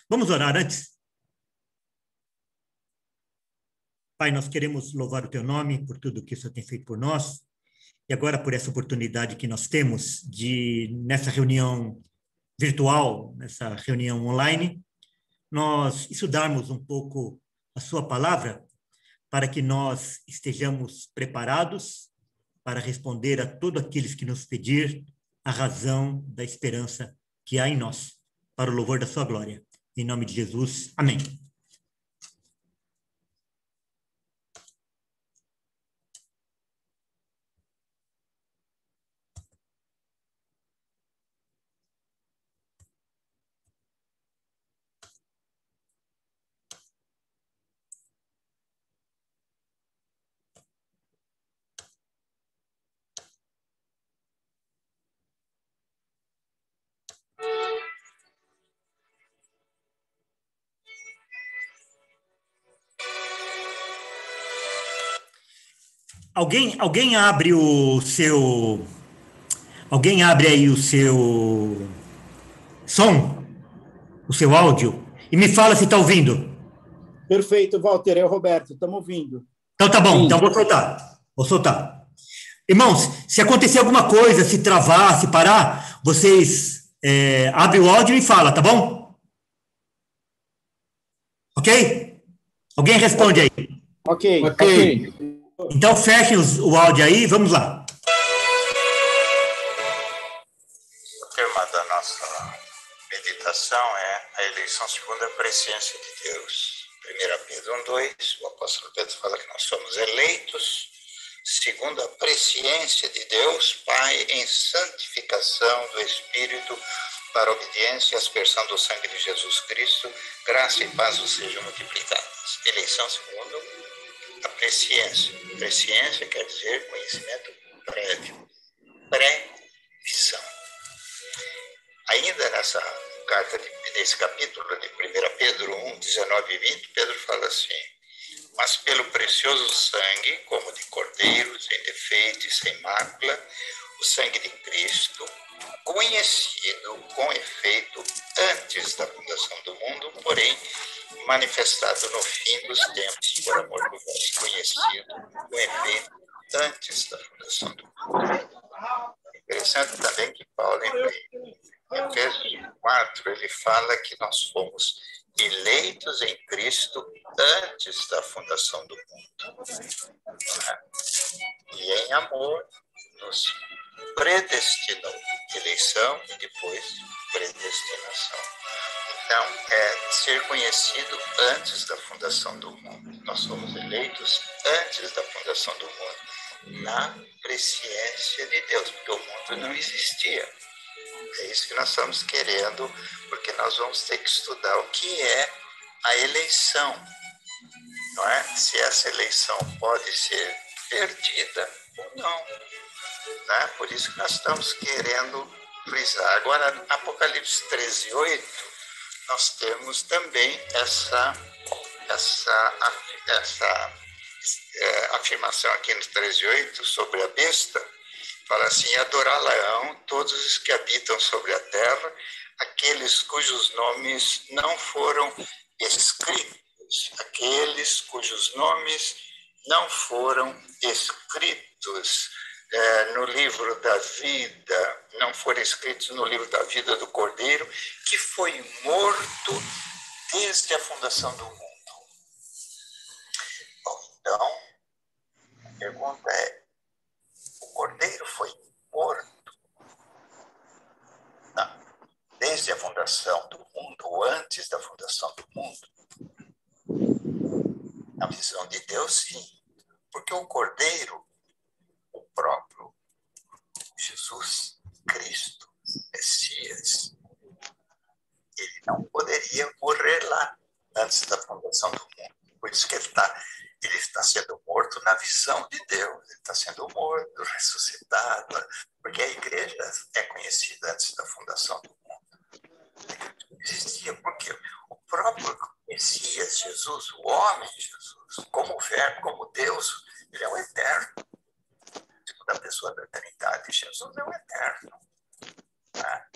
Vamos orar antes? Pai, nós queremos louvar o Teu nome por tudo que o Senhor tem feito por nós, e agora por essa oportunidade que nós temos de, nessa reunião virtual, nessa reunião online, nós estudarmos um pouco a Sua palavra, para que nós estejamos preparados para responder a todos aqueles que nos pedir a razão da esperança que há em nós, para o louvor da Sua glória. Em nome de Jesus, amém. Alguém abre o seu... Alguém abre aí o seu som, o seu áudio, e me fala se está ouvindo. Perfeito, Walter, é o Roberto, estamos ouvindo. Então tá bom, então vou soltar. Irmãos, se acontecer alguma coisa, se travar, se parar, vocês abrem o áudio e fala, tá bom? Ok? Alguém responde aí. Ok. Então fechem o áudio aí, vamos lá. O tema da nossa meditação é a eleição segundo a presciência de Deus. 1 Pedro 1:2, o apóstolo Pedro fala que nós somos eleitos segundo a presciência de Deus, Pai, em santificação do Espírito, para a obediência e aspersão do sangue de Jesus Cristo, graça e paz vos sejam multiplicadas. Eleição segundo a presciência. Presciência quer dizer conhecimento prévio, pré-visão. Ainda nesse capítulo de 1 Pedro 1, 19 e 20, Pedro fala assim: mas pelo precioso sangue, como de cordeiro, sem defeito e sem mácula, o sangue de Cristo, conhecido com efeito antes da fundação do mundo, porém manifestado no fim dos tempos, por amor de vós, conhecido com efeito antes da fundação do mundo. Interessante também que Paulo, em Efésios 4, ele fala que nós fomos eleitos em Cristo antes da fundação do mundo. E em amor nos predestinou. Eleição e depois predestinação. Então, é ser conhecido antes da fundação do mundo. Nós somos eleitos antes da fundação do mundo, na presciência de Deus, porque o mundo não existia. É isso que nós estamos querendo, porque nós vamos ter que estudar o que é a eleição, não é? Se essa eleição pode ser perdida ou não, né? Por isso que nós estamos querendo frisar. Agora, Apocalipse 13:8, nós temos também essa afirmação aqui no 13:8 sobre a besta. Fala assim: adorá-la-ão todos os que habitam sobre a terra, aqueles cujos nomes não foram escritos, aqueles cujos nomes não foram escritos no livro da vida, não foram escritos no livro da vida do Cordeiro, que foi morto desde a fundação do mundo. Bom, então, a pergunta é: o Cordeiro foi morto desde a fundação do mundo, ou antes da fundação do mundo? Na visão de Deus, sim. Porque o Cordeiro, o próprio Jesus Cristo, Messias, ele não poderia morrer lá antes da fundação do mundo. Por isso que ele está sendo morto na visão de Deus. Ele está sendo morto, ressuscitado, porque a igreja é conhecida antes da fundação do mundo. Não existia, porque o próprio Messias, Jesus, o homem Jesus, como Verbo, como Deus, ele é o eterno. Segunda pessoa da eternidade, Jesus é o eterno. Né?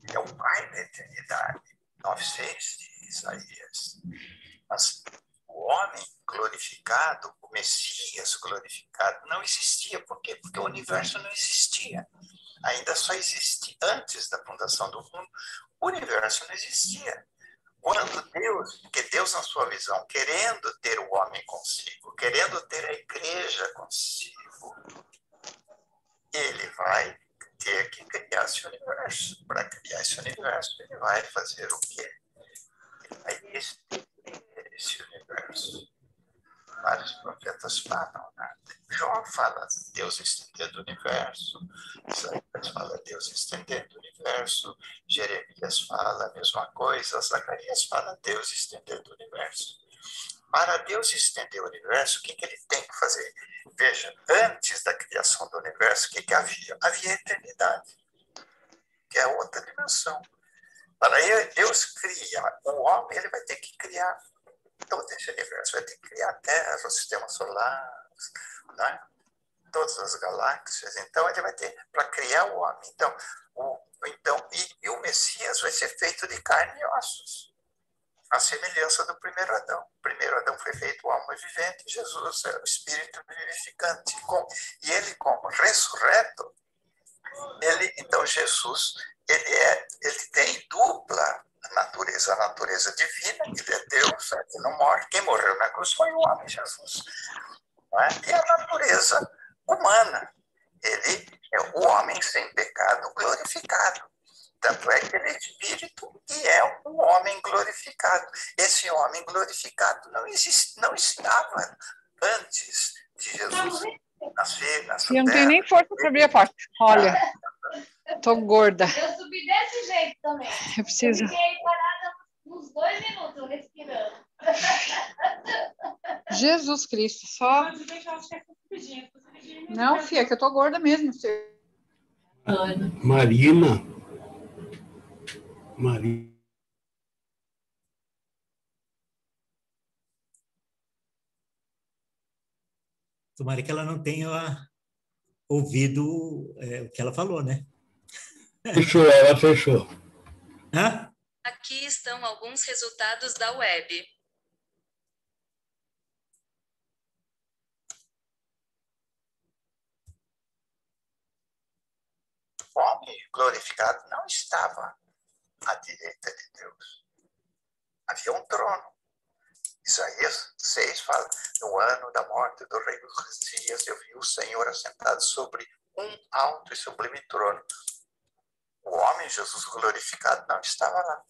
Ele é o Pai da eternidade. 9:6 de Isaías. Mas o homem glorificado, o Messias glorificado, não existia. Por quê? Porque o universo não existia. Ainda só existia antes da fundação do mundo. O universo não existia. Quando Deus, porque Deus, na sua visão, querendo ter o homem consigo, querendo ter a igreja consigo, ele vai ter que criar esse universo. Para criar esse universo, ele vai fazer o quê? Ele vai estender esse universo. Vários profetas falam, né? João fala Deus estendendo o universo, Isaías fala Deus estendendo o universo, Jeremias fala a mesma coisa, Zacarias fala Deus estendendo o universo. Para Deus estender o universo, o que ele tem que fazer? Veja, antes da criação do universo, o que havia? Havia a eternidade, que é outra dimensão. Para Deus criar o homem, ele vai ter que criar todo esse universo, vai ter que criar a Terra, o sistema solar, né? Todas as galáxias. Então, ele vai ter para criar o homem. Então, o Messias vai ser feito de carne e ossos, a semelhança do primeiro Adão. O primeiro Adão foi feito alma vivente, Jesus é o espírito vivificante. E ele, como ressurreto, então Jesus, ele tem dupla natureza, a natureza divina, ele é Deus, ele não morre. Quem morreu na cruz foi o homem, Jesus. Não é? E a natureza humana, ele é o homem sem pecado glorificado. Tanto é que ele é espírito e é um homem glorificado. Esse homem glorificado não estava antes de Jesus nascer nessa Eu não terra. tenho nem força para abrir a porta. Olha, tô gorda. Eu subi desse jeito também. Eu preciso. Eu fiquei parada uns 2 minutos respirando. Jesus Cristo, só. Não, filha, que eu tô gorda mesmo. Marina. Tomara que ela não tenha ouvido o que ela falou, né? Ela fechou. Hã? Aqui estão alguns resultados da web. O homem glorificado não estava à direita de Deus. Havia um trono. Isaías 6 fala, no ano da morte do rei dos dias, eu vi o Senhor assentado sobre um alto e sublime trono. O homem, Jesus glorificado, não estava lá.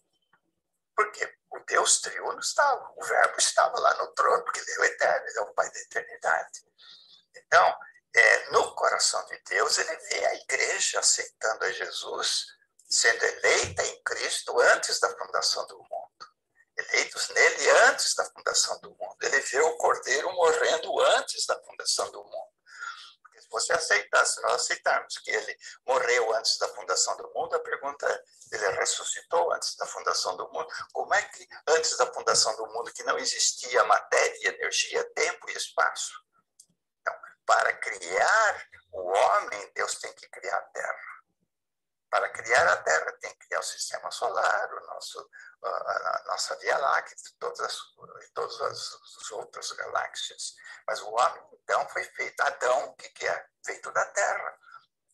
Por quê? O Deus triuno estava, o verbo estava lá no trono, porque ele é o eterno, ele é o Pai da eternidade. Então, no coração de Deus, ele vê a igreja aceitando a Jesus, sendo eleita em Cristo antes da fundação do mundo. Eleitos nele antes da fundação do mundo. Ele vê o Cordeiro morrendo antes da fundação do mundo. Porque se você aceitar, se nós aceitarmos que ele morreu antes da fundação do mundo, a pergunta é, ele ressuscitou antes da fundação do mundo? Como é que antes da fundação do mundo, que não existia matéria, energia, tempo e espaço? Então, para criar o homem, Deus tem que criar a Terra. Para criar a Terra, tem que criar o sistema solar, a nossa Via Láctea, todas as outras galáxias. Mas o homem, então, foi feito. Adão, que é feito da Terra.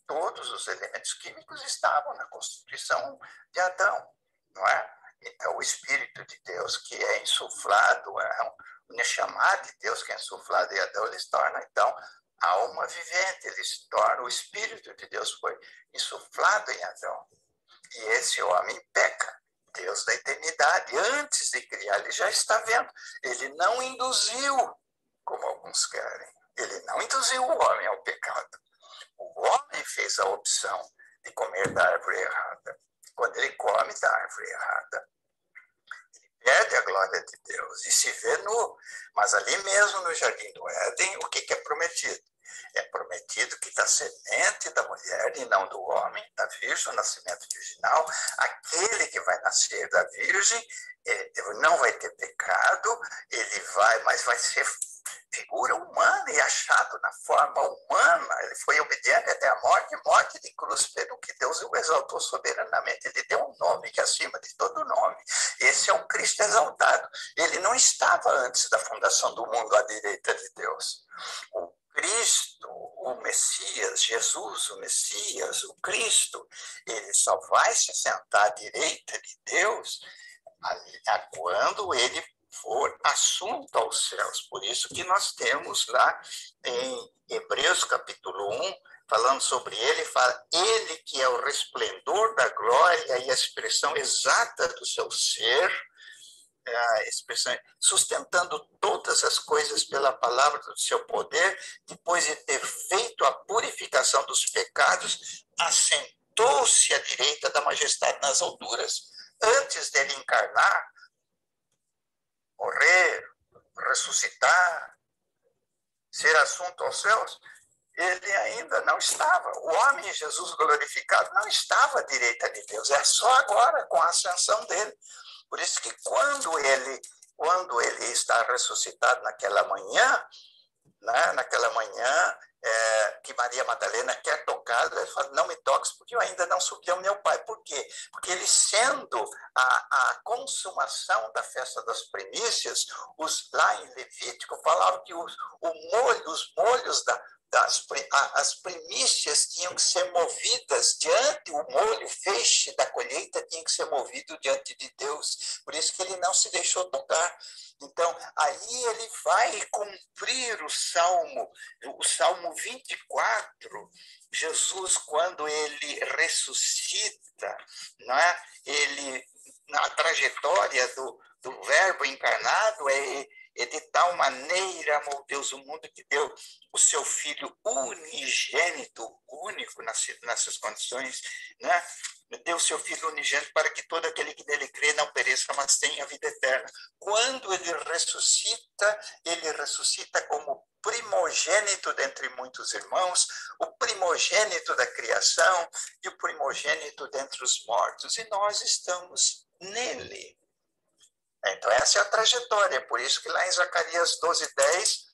Todos os elementos químicos estavam na constituição de Adão, não é? Então, o Espírito de Deus, que é insuflado, o Neshama de Deus, que é insuflado em Adão, ele se torna, então, alma vivente, ele se torna, o Espírito de Deus foi insuflado em Adão. E esse homem peca. Deus da eternidade, antes de criar, ele já está vendo. Ele não induziu, como alguns querem. Ele não induziu o homem ao pecado. O homem fez a opção de comer da árvore errada. Quando ele come da árvore errada, ele perde a glória de Deus e se vê nu. Mas ali mesmo no Jardim do Éden, o que é prometido? É prometido que da semente da mulher e não do homem, da virgem, o nascimento virginal, aquele que vai nascer da virgem, ele não vai ter pecado, mas vai ser figura humana e achado na forma humana. Ele foi obediente até a morte de cruz, pelo que Deus o exaltou soberanamente. Ele deu um nome que é acima de todo nome. Esse é o Cristo exaltado. Ele não estava antes da fundação do mundo à direita de Deus. O Cristo, o Messias, Jesus, o Messias, o Cristo, ele só vai se sentar à direita de Deus quando ele for assunto aos céus. Por isso que nós temos lá em Hebreus capítulo 1, falando sobre ele, fala, ele que é o resplendor da glória e a expressão exata do seu ser, a expressão, sustentando todas as coisas pela palavra do seu poder, depois de ter feito a purificação dos pecados, assentou-se à direita da majestade nas alturas. Antes dele encarnar, morrer, ressuscitar, ser assunto aos céus, ele ainda não estava. O homem Jesus glorificado não estava à direita de Deus. É só agora, com a ascensão dele. Por isso que quando ele está ressuscitado naquela manhã, né, que Maria Madalena quer tocá-lo, ele fala, não me toques, porque eu ainda não subi ao meu Pai. Por quê? Porque ele sendo a consumação da festa das primícias, lá em Levítico falava que os molhos as primícias tinham que ser movidas diante, o molho, feixe da colheita tinha que ser movido diante de Deus. Por isso que ele não se deixou tocar. Então, aí ele vai cumprir o Salmo 24. Jesus, quando ele ressuscita, né, na trajetória do Verbo encarnado, é de tal maneira amou Deus o mundo que deu o seu Filho unigênito, único nessas condições, né? Deu o seu Filho unigênito para que todo aquele que nele crê não pereça, mas tenha a vida eterna. Quando ele ressuscita como primogênito dentre muitos irmãos, o primogênito da criação e o primogênito dentre os mortos. E nós estamos nele. Então, essa é a trajetória. Por isso que lá em Zacarias 12:10,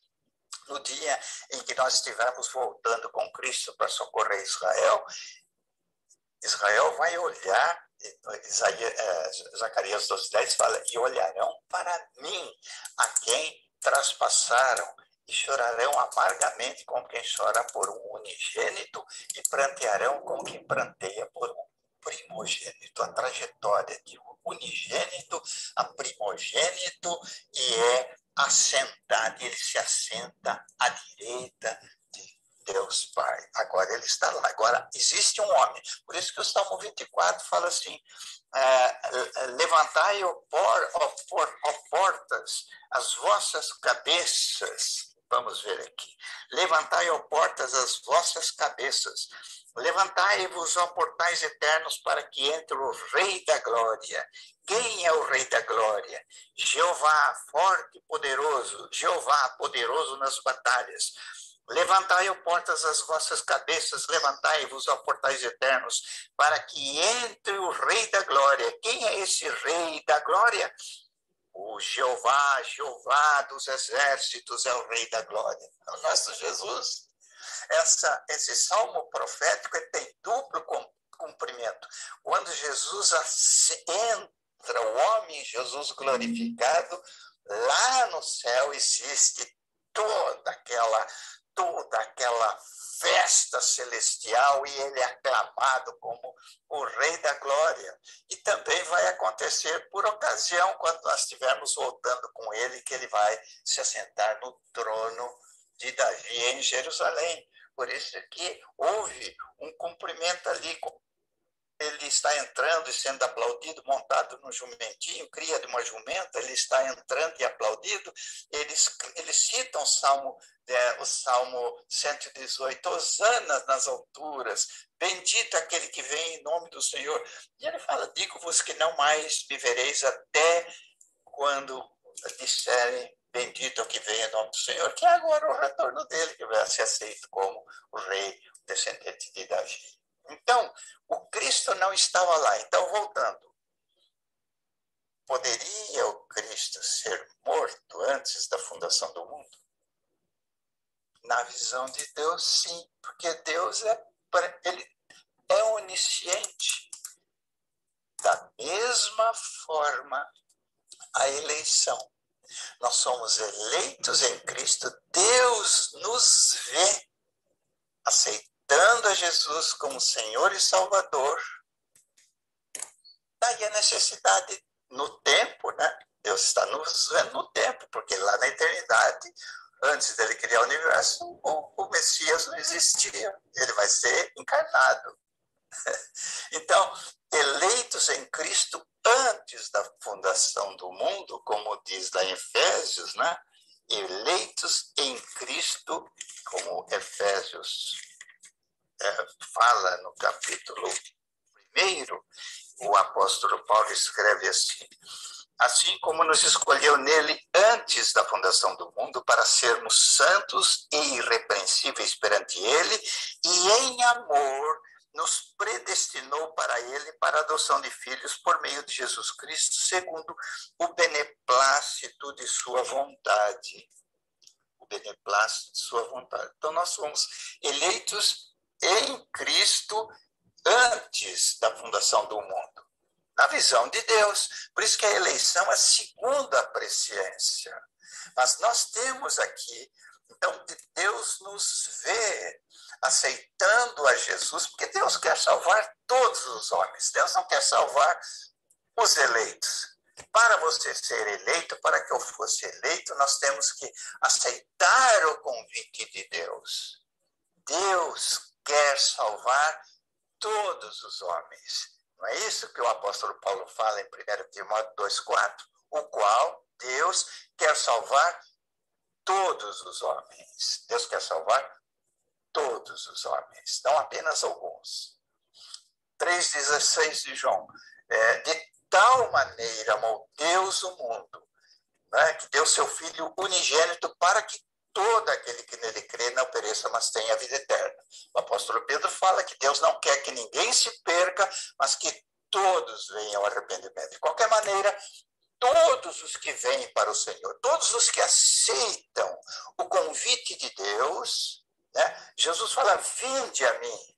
no dia em que nós estivermos voltando com Cristo para socorrer Israel, Israel vai olhar, Zacarias 12:10 fala, e olharão para mim, a quem traspassaram, e chorarão amargamente como quem chora por um unigênito, e prantearão como quem pranteia por um primogênito. A trajetória de um unigênito a primogênito, e é assentado, ele se assenta à direita de Deus Pai. Agora ele está lá. Agora existe um homem. Por isso que o Salmo 24 fala assim, levantai, ó portas, as vossas cabeças. Vamos ver aqui. Levantai, ó portas, as vossas cabeças. Levantai-vos, ó portais eternos, para que entre o Rei da Glória. Quem é o Rei da Glória? Jeová, forte e poderoso. Jeová, poderoso nas batalhas. Levantai, ó portas, as vossas cabeças. Levantai-vos, ó portais eternos, para que entre o Rei da Glória. Quem é esse Rei da Glória? O Jeová, Jeová dos exércitos é o Rei da Glória. É o nosso Jesus. Esse salmo profético tem duplo cumprimento. Quando Jesus entra, o homem Jesus glorificado, lá no céu existe toda aquela festa celestial, e ele é aclamado como o Rei da Glória. E também vai acontecer por ocasião, quando nós estivermos voltando com ele, que ele vai se assentar no trono de Davi em Jerusalém. Por isso que houve um cumprimento ali. Ele está entrando e sendo aplaudido, montado no jumentinho, cria de uma jumenta, ele está entrando e aplaudido. Eles citam o Salmo 118, Hosana nas alturas, bendito aquele que vem em nome do Senhor. E ele fala, digo-vos que não mais me vereis até quando disserem, bendito é o que vem em nome do Senhor, que é agora o retorno dele, que vai ser aceito como o rei descendente de Davi. Então, o Cristo não estava lá. Então, voltando, poderia o Cristo ser morto antes da fundação do mundo? Na visão de Deus, sim, porque Deus ele é onisciente. Da mesma forma, a eleição. Nós somos eleitos em Cristo, Deus nos vê aceitando a Jesus como Senhor e Salvador. Daí a necessidade no tempo, né? Deus está nos vendo no tempo, porque lá na eternidade, antes dele criar o universo, o Messias não existia. Ele vai ser encarnado. Então, eleitos em Cristo antes da fundação do mundo, como diz lá em Efésios, né? Eleitos em Cristo, como Efésios fala no capítulo 1, o apóstolo Paulo escreve assim: assim como nos escolheu nele antes da fundação do mundo para sermos santos e irrepreensíveis perante ele, e em amor nos predestinou para ele, para a adoção de filhos por meio de Jesus Cristo, segundo o beneplácito de sua vontade. O beneplácito de sua vontade. Então, nós somos eleitos em Cristo antes da fundação do mundo, na visão de Deus. Por isso que a eleição é segundo a presciência. Mas nós temos aqui, então, Deus nos vê aceitando a Jesus, porque Deus quer salvar todos os homens. Deus não quer salvar os eleitos. Para você ser eleito, para que eu fosse eleito, nós temos que aceitar o convite de Deus. Deus quer salvar todos os homens. Não é isso que o apóstolo Paulo fala em 1 Timóteo 2,4? O qual Deus quer salvar todos os homens. Deus quer salvar todos os homens, não apenas alguns. 3,16 de João. De tal maneira amou Deus o mundo, né, que deu seu Filho unigênito para que todo aquele que nele crê não pereça, mas tenha a vida eterna. O apóstolo Pedro fala que Deus não quer que ninguém se perca, mas que todos venham ao arrependimento. De qualquer maneira, todos os que vêm para o Senhor, todos os que aceitam o convite de Deus, né? Jesus fala: vinde a mim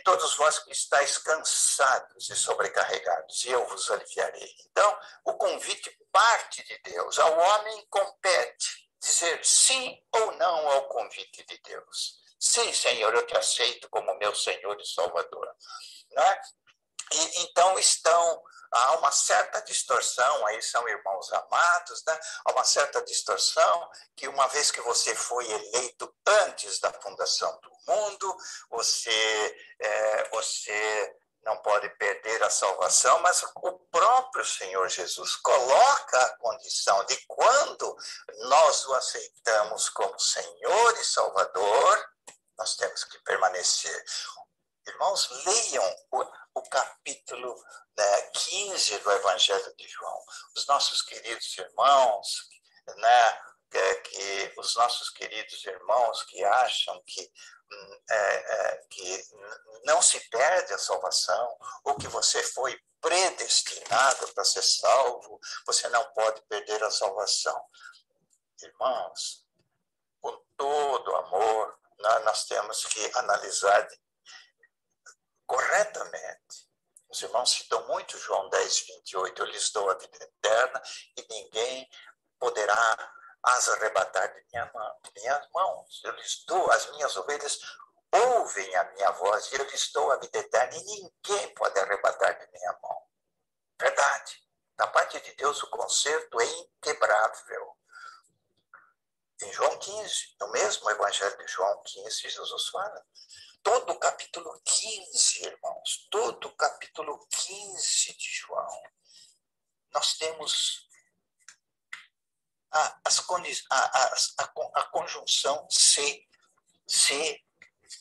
todos vós que estáis cansados e sobrecarregados, e eu vos aliviarei. Então, o convite parte de Deus. Ao homem compete dizer sim ou não ao convite de Deus. Sim, Senhor, eu te aceito como meu Senhor e Salvador. Né? E, então, há uma certa distorção, aí são irmãos amados, né? Há uma certa distorção que uma vez que você foi eleito antes da fundação do mundo, você não pode perder a salvação, mas o próprio Senhor Jesus coloca a condição de quando nós o aceitamos como Senhor e Salvador, nós temos que permanecer. Irmãos, leiam o capítulo 15 do Evangelho de João. Os nossos queridos irmãos, né, os nossos queridos irmãos que acham que não se perde a salvação, ou que você foi predestinado para ser salvo, você não pode perder a salvação. Irmãos, com todo amor, nós temos que analisar corretamente. Os irmãos citam muito João 10:28, eu lhes dou a vida eterna e ninguém poderá as arrebatar de minhas mãos. Eu lhes dou, as minhas ovelhas ouvem a minha voz e eu lhes dou a vida eterna e ninguém pode arrebatar de minha mão. Verdade. Da parte de Deus o conserto é inquebrável. Em João 15, no mesmo Evangelho de João 15, Jesus fala. Todo o capítulo 15, irmãos, todo o capítulo 15 de João, nós temos a conjunção se,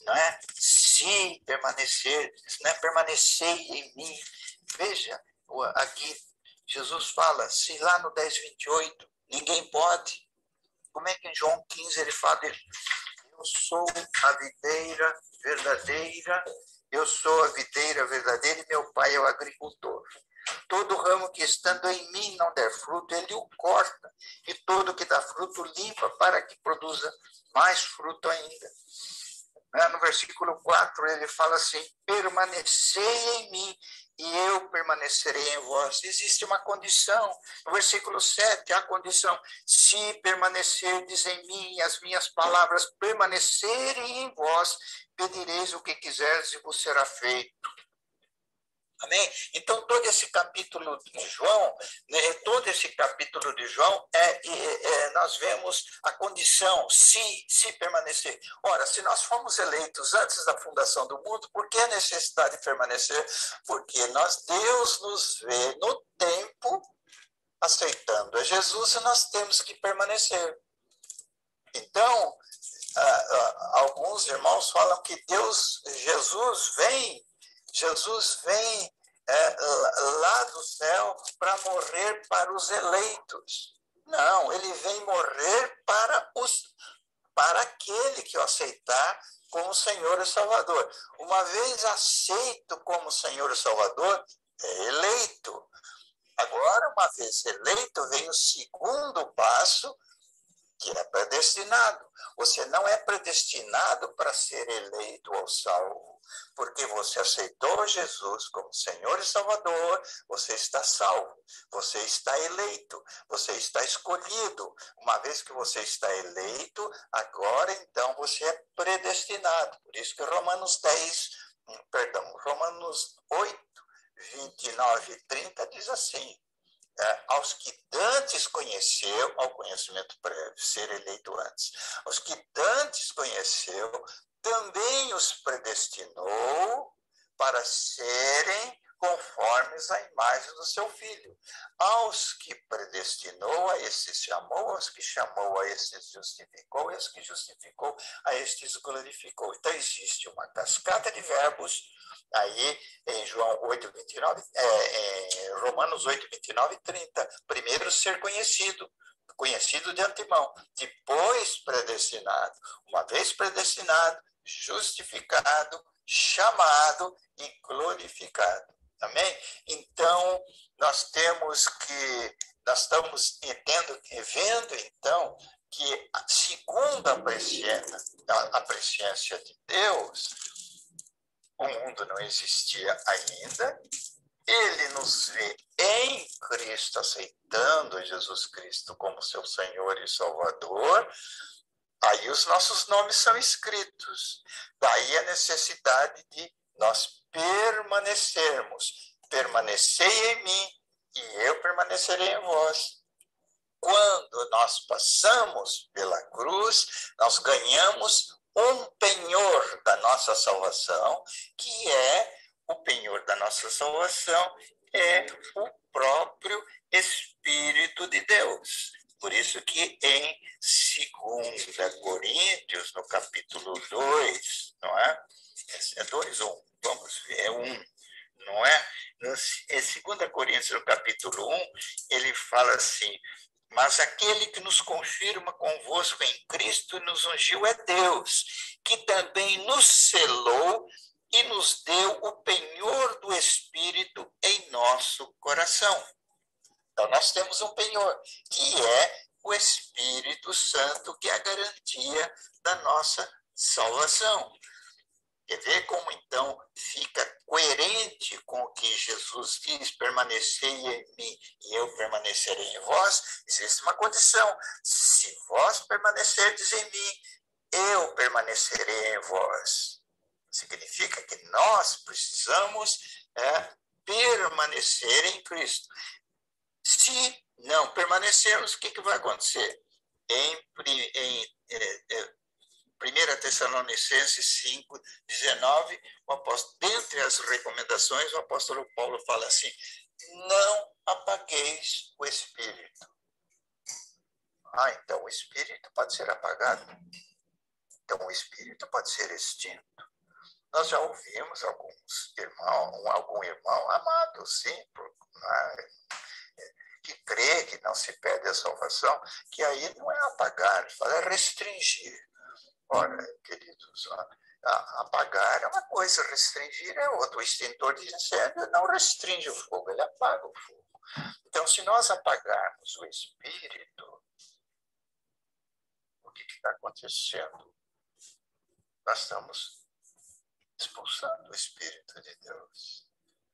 não é? Se permanecerdes, né? Permanecei em mim. Veja, aqui Jesus fala, se lá no 10:28 ninguém pode, como é que em João 15 ele fala, eu sou a videira verdadeira, eu sou a videira verdadeira e meu pai é o agricultor. Todo ramo que estando em mim não der fruto, ele o corta. E todo que dá fruto limpa para que produza mais fruto ainda. No versículo 4, ele fala assim: permanecei em mim e eu permanecerei em vós. Existe uma condição. No versículo 7, a condição: se permanecerdes em mim e as minhas palavras permanecerem em vós, pedireis o que quiseres e vos será feito. Amém? Então, todo esse capítulo de João, nós vemos a condição, se permanecer. Ora, se nós fomos eleitos antes da fundação do mundo, por que a necessidade de permanecer? Porque Deus nos vê no tempo aceitando a Jesus e nós temos que permanecer. Então, alguns irmãos falam que Jesus vem lá do céu para morrer para os eleitos. Não, ele vem morrer para aquele que o aceitar como Senhor e Salvador. Uma vez aceito como Senhor e Salvador, é eleito. Agora, uma vez eleito, vem o segundo passo, que é predestinado. Você não é predestinado para ser eleito ou salvo, porque você aceitou Jesus como Senhor e Salvador, você está salvo, você está eleito, você está escolhido. Uma vez que você está eleito, agora então você é predestinado. Por isso que Romanos 8, 29 e 30 diz assim: aos que dantes conheceu, ao conhecimento prévio, ser eleito antes, aos que dantes conheceu, também os predestinou para serem conformes à imagem do seu Filho. Aos que predestinou, a estes chamou, aos que chamou, a estes justificou, e aos que justificou, a estes glorificou. Então, existe uma cascata de verbos aí em Romanos 8, 29 e 30. Primeiro, ser conhecido de antemão, depois predestinado. Uma vez predestinado, justificado, chamado e glorificado. Amém? Então, nós estamos vendo, então, que segundo a presciência de Deus, o mundo não existia ainda, ele nos vê em Cristo, aceitando Jesus Cristo como seu Senhor e Salvador, aí os nossos nomes são escritos. Daí a necessidade de nós permanecermos. Permanecei em mim e eu permanecerei em vós. Quando nós passamos pela cruz, nós ganhamos um penhor da nossa salvação, que é o penhor da nossa salvação, é o próprio Espírito de Deus. Por isso que em 2 Coríntios, no capítulo 2, não é? É 2 ou 1? Vamos ver, é 1, não é? Em 2 Coríntios, no capítulo 1, ele fala assim: mas aquele que nos confirma convosco em Cristo e nos ungiu é Deus, que também nos selou e nos deu o penhor do Espírito em nosso coração. Então, nós temos um penhor, que é o Espírito Santo, que é a garantia da nossa salvação. Quer ver como, então, fica coerente com o que Jesus diz: permanecei em mim e eu permanecerei em vós? Existe uma condição: se vós permanecerdes em mim, eu permanecerei em vós. Significa que nós precisamos permanecer em Cristo. Se não permanecermos, o que vai acontecer? Em 1 Tessalonicenses 5, 19, dentre as recomendações, o apóstolo Paulo fala assim: não apagueis o Espírito. Então o Espírito pode ser apagado. Então o Espírito pode ser extinto. Nós já ouvimos algum irmão amado, sim, que crê que não se perde a salvação, que aí não é apagar, fala é restringir. Ora, queridos, Apagar é uma coisa, restringir é outra. O extintor de incêndio não restringe o fogo, ele apaga o fogo. Então, se nós apagarmos o espírito, o que está acontecendo? Nós estamos expulsando o Espírito de Deus,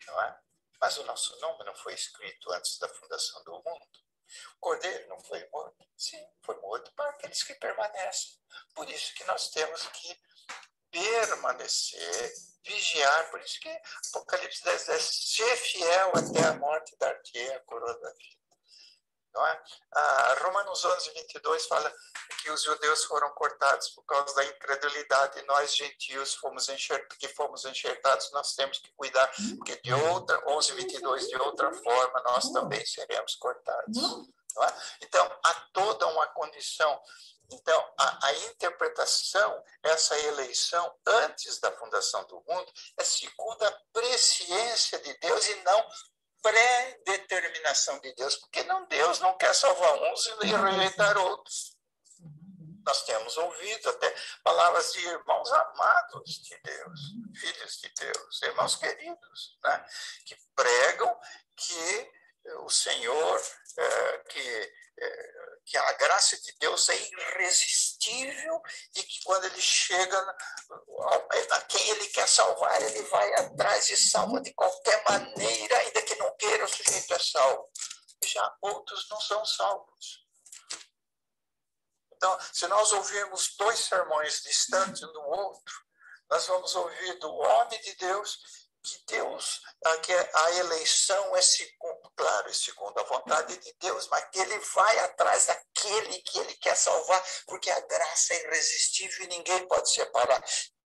não é? Mas o nosso nome não foi escrito antes da fundação do mundo. O Cordeiro não foi morto? Sim, foi morto para aqueles que permanecem. Por isso que nós temos que permanecer, vigiar. Por isso que Apocalipse 10:10, ser fiel até a morte, dar-te a coroa da vida. Não é? Romanos 11:22 fala que os judeus foram cortados por causa da incredulidade e nós, gentios, que fomos enxertados, nós temos que cuidar, porque de outra, 11:22, de outra forma, nós também seremos cortados. Não é? Então, há toda uma condição. Então, a interpretação, essa eleição antes da fundação do mundo, é segundo a presciência de Deus e não pré-determinação de Deus, porque Deus não quer salvar uns e rejeitar outros. Nós temos ouvido até palavras de irmãos amados de Deus, filhos de Deus, irmãos queridos, né? Que pregam que o Senhor, que a graça de Deus é irresistível e que quando ele chega a quem ele quer salvar, ele vai atrás e salva de qualquer maneira, ainda que não queira, o sujeito é salvo. Já outros não são salvos. Então, se nós ouvirmos dois sermões distantes um do outro, nós vamos ouvir do homem de Deus que a eleição é segundo, claro, é segundo a vontade de Deus, mas que ele vai atrás daquele que ele quer salvar, porque a graça é irresistível e ninguém pode separar.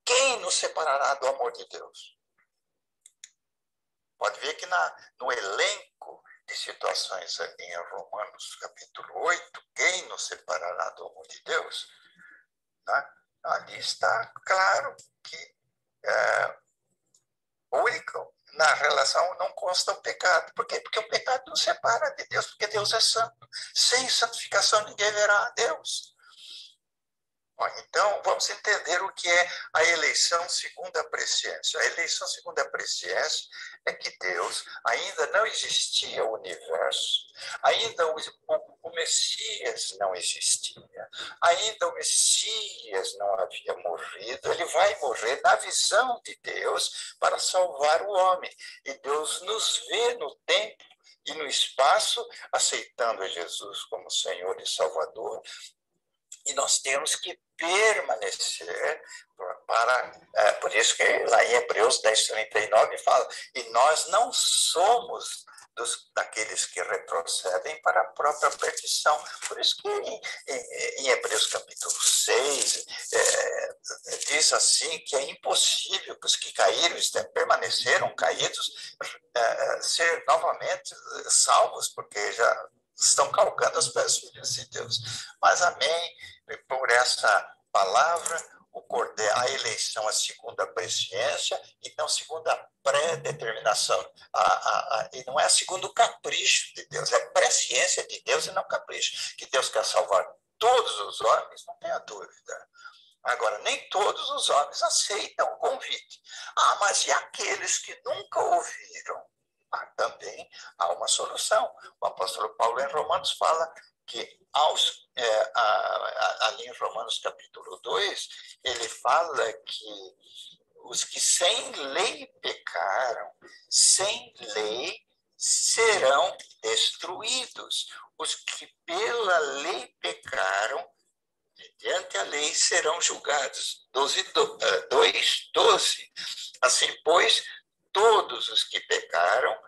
Quem nos separará do amor de Deus? Pode ver que no elenco de situações em Romanos capítulo 8, quem nos separará do amor de Deus? Né? Ali está claro que único na relação não consta o pecado. Por quê? Porque o pecado nos separa de Deus, porque Deus é santo. Sem santificação ninguém verá a Deus. Bom, então, vamos entender o que é a eleição segundo a presciência. A eleição segundo a presciência é que Deus ainda não existia o universo, ainda o Messias não existia, ainda o Messias não havia morrido, ele vai morrer na visão de Deus para salvar o homem. E Deus nos vê no tempo e no espaço, aceitando a Jesus como Senhor e Salvador. E nós temos que permanecer por isso que lá em Hebreus 10:39 fala, e nós não somos daqueles que retrocedem para a própria perdição. Por isso que em Hebreus capítulo 6 diz assim que é impossível que os que caíram, permaneceram caídos, ser novamente salvos, porque já estão calcando os pés filhos de Deus. Mas amém, por essa palavra, a eleição é segundo a presciência e não segundo a pré-determinação. E não é segundo o capricho de Deus, é presciência de Deus e não capricho. Que Deus quer salvar todos os homens, não tenha dúvida. Agora, nem todos os homens aceitam o convite. Mas e aqueles que nunca ouviram? Também há uma solução. O apóstolo Paulo em Romanos fala que ali em Romanos capítulo 2, ele fala que os que sem lei pecaram, sem lei serão destruídos. Os que pela lei pecaram, mediante a lei serão julgados. 2:12. Assim, pois, todos os que pecaram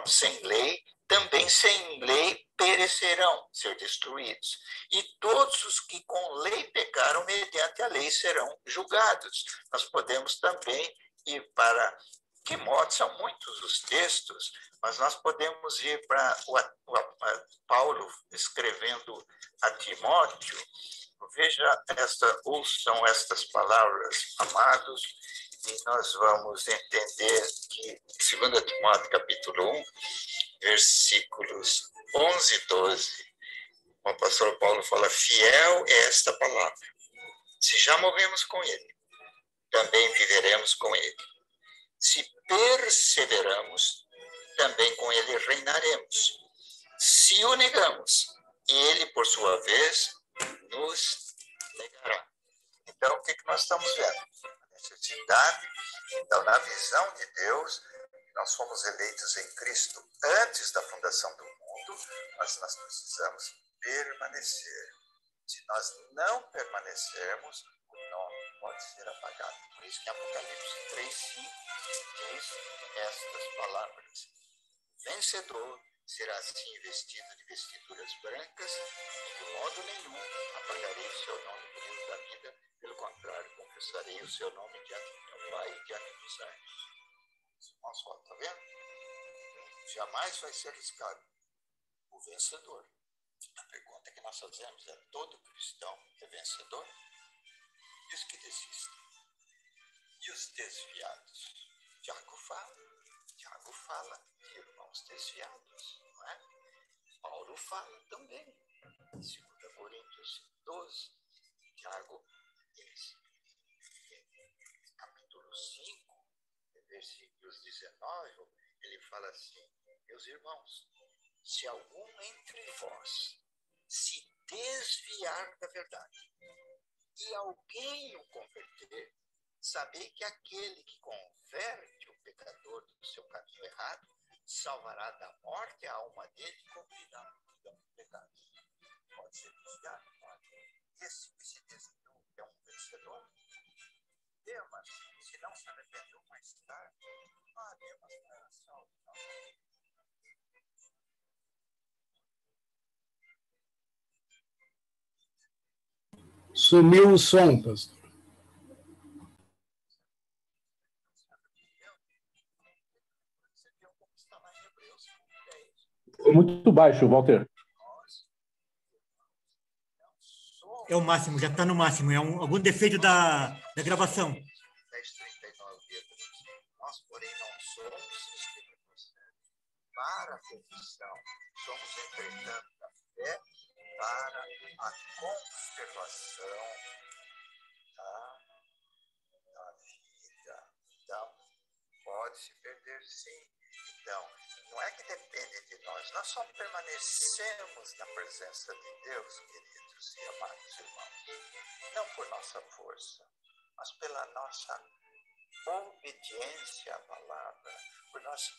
sem lei, também sem lei perecerão, ser destruídos. E todos os que com lei pecaram mediante a lei serão julgados. Nós podemos também ir para Timóteo, são muitos os textos, mas nós podemos ir para Paulo escrevendo a Timóteo. Ouçam estas palavras, amados, e nós vamos entender que 2 Timóteo capítulo 1, versículos 11 e 12, o apóstolo Paulo fala, fiel é esta palavra. Se já morremos com ele, também viveremos com ele. Se perseveramos, também com ele reinaremos. Se o negamos, ele, por sua vez, nos negará. Então, o que nós estamos vendo? A necessidade. Então, na visão de Deus, nós fomos eleitos em Cristo antes da fundação do mundo, mas nós precisamos permanecer. Se nós não permanecermos, o nome pode ser apagado. Por isso que Apocalipse 3:5 diz estas palavras: vencedor será assim vestido de vestiduras brancas, e de modo nenhum apagarei o seu nome do livro da vida, pelo contrário, confessarei o seu nome diante do meu Pai e diante dos anjos. Nossa, está vendo? Jamais vai ser riscado o vencedor. A pergunta que nós fazemos é: todo cristão é vencedor? E os que desistem? E os desviados? Tiago fala de irmãos desviados, não é? Paulo fala também, em 2 Coríntios 12. Tiago diz, capítulo 5, versículos 19, ele fala assim: meus irmãos, se algum entre vós se desviar da verdade e alguém o converter, sabei que aquele que converte o pecador do seu caminho errado salvará da morte a alma dele e cobrirá a multidão de pecados. Pode ser desviado, pode. Esse que se desviou é um vencedor. Demas, se não se arrependeu mais tarde, Demas não era salvo, não. Sumiu o som, pastor. Ficou muito baixo, Walter. É o máximo, já está no máximo. É algum defeito da gravação. 10:39. Nós, porém, não somos para a perfeição. Somos, entretanto, da fé para a conservação da vida. Então, pode se perder, sim. Então, não é que depende de nós. Nós só permanecemos na presença de Deus, queridos e amados irmãos. Não por nossa força, mas pela nossa obediência à palavra, por nós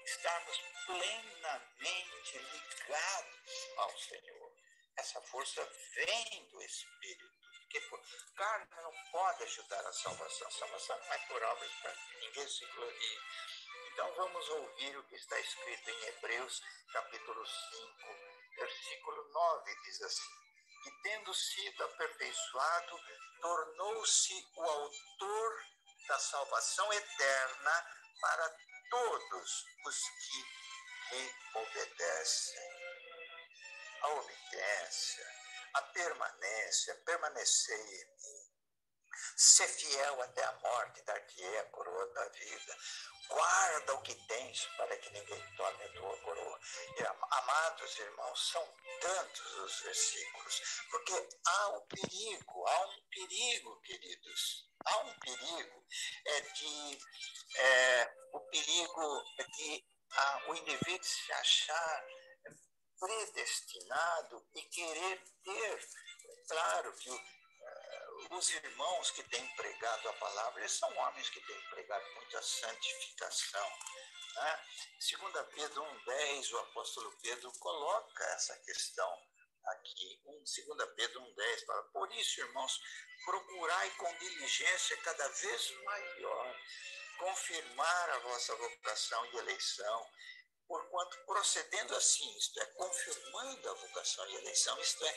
estarmos plenamente ligados ao Senhor. Essa força vem do Espírito, porque por carne não pode ajudar a salvação. A salvação não é por obras para que ninguém se glorie. Então vamos ouvir o que está escrito em Hebreus, capítulo 5, versículo 9, diz assim: e tendo sido aperfeiçoado, tornou-se o autor da salvação eterna para todos os que lhe obedecem. A obediência, a permanência, permanecer em mim. Ser fiel até a morte, dar-te-ei a coroa da vida. Guarda o que tens para que ninguém tome a tua coroa. E, amados irmãos, são tantos os versículos, porque há um perigo, queridos. Há um perigo, o perigo de o indivíduo se achar predestinado e querer ter. Claro que os irmãos que têm pregado a palavra, eles são homens que têm pregado muita santificação. Né? 2 Pedro 1,10, o apóstolo Pedro coloca essa questão aqui. 2 Pedro 1,10 fala: por isso, irmãos, procurai com diligência cada vez maior confirmar a vossa vocação e eleição, porquanto procedendo assim, isto é, confirmando a vocação e eleição, isto é,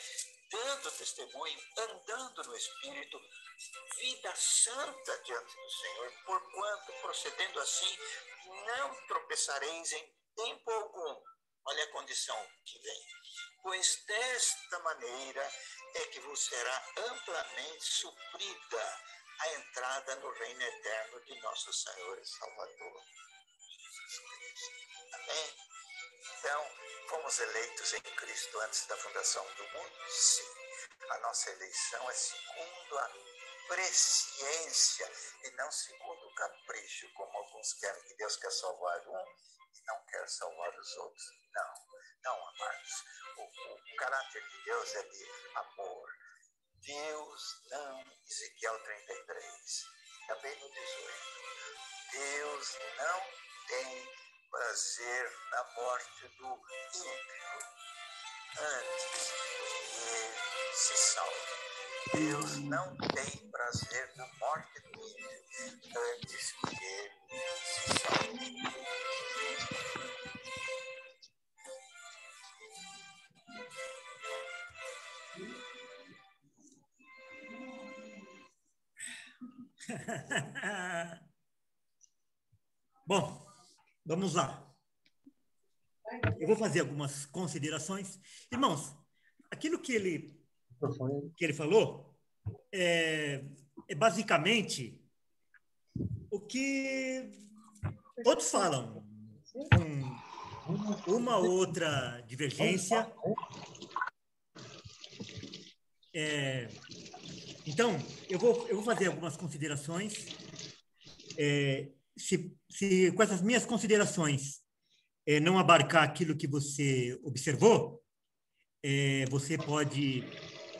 dando testemunho, andando no Espírito, vida santa diante do Senhor, porquanto procedendo assim, não tropeçareis em tempo algum. Olha a condição que vem. Pois desta maneira é que vos será amplamente suprida a entrada no reino eterno de nosso Senhor e Salvador, Jesus Cristo. Amém? Então, fomos eleitos em Cristo antes da fundação do mundo? Sim. A nossa eleição é segundo a presciência e não segundo o capricho, como alguns querem, que Deus quer salvar um e não quer salvar os outros. Não, amados. O caráter de Deus é de amor. Deus não, Ezequiel 33, também no 18, Deus não tem prazer na morte do ímpio antes que ele se salve. Deus não tem prazer na morte do ímpio antes que ele se salve. Bom, vamos lá. Eu vou fazer algumas considerações. Irmãos, aquilo que ele falou é basicamente o que todos falam, com uma outra divergência. Então, eu vou fazer algumas considerações. Se com essas minhas considerações não abarcar aquilo que você observou, você pode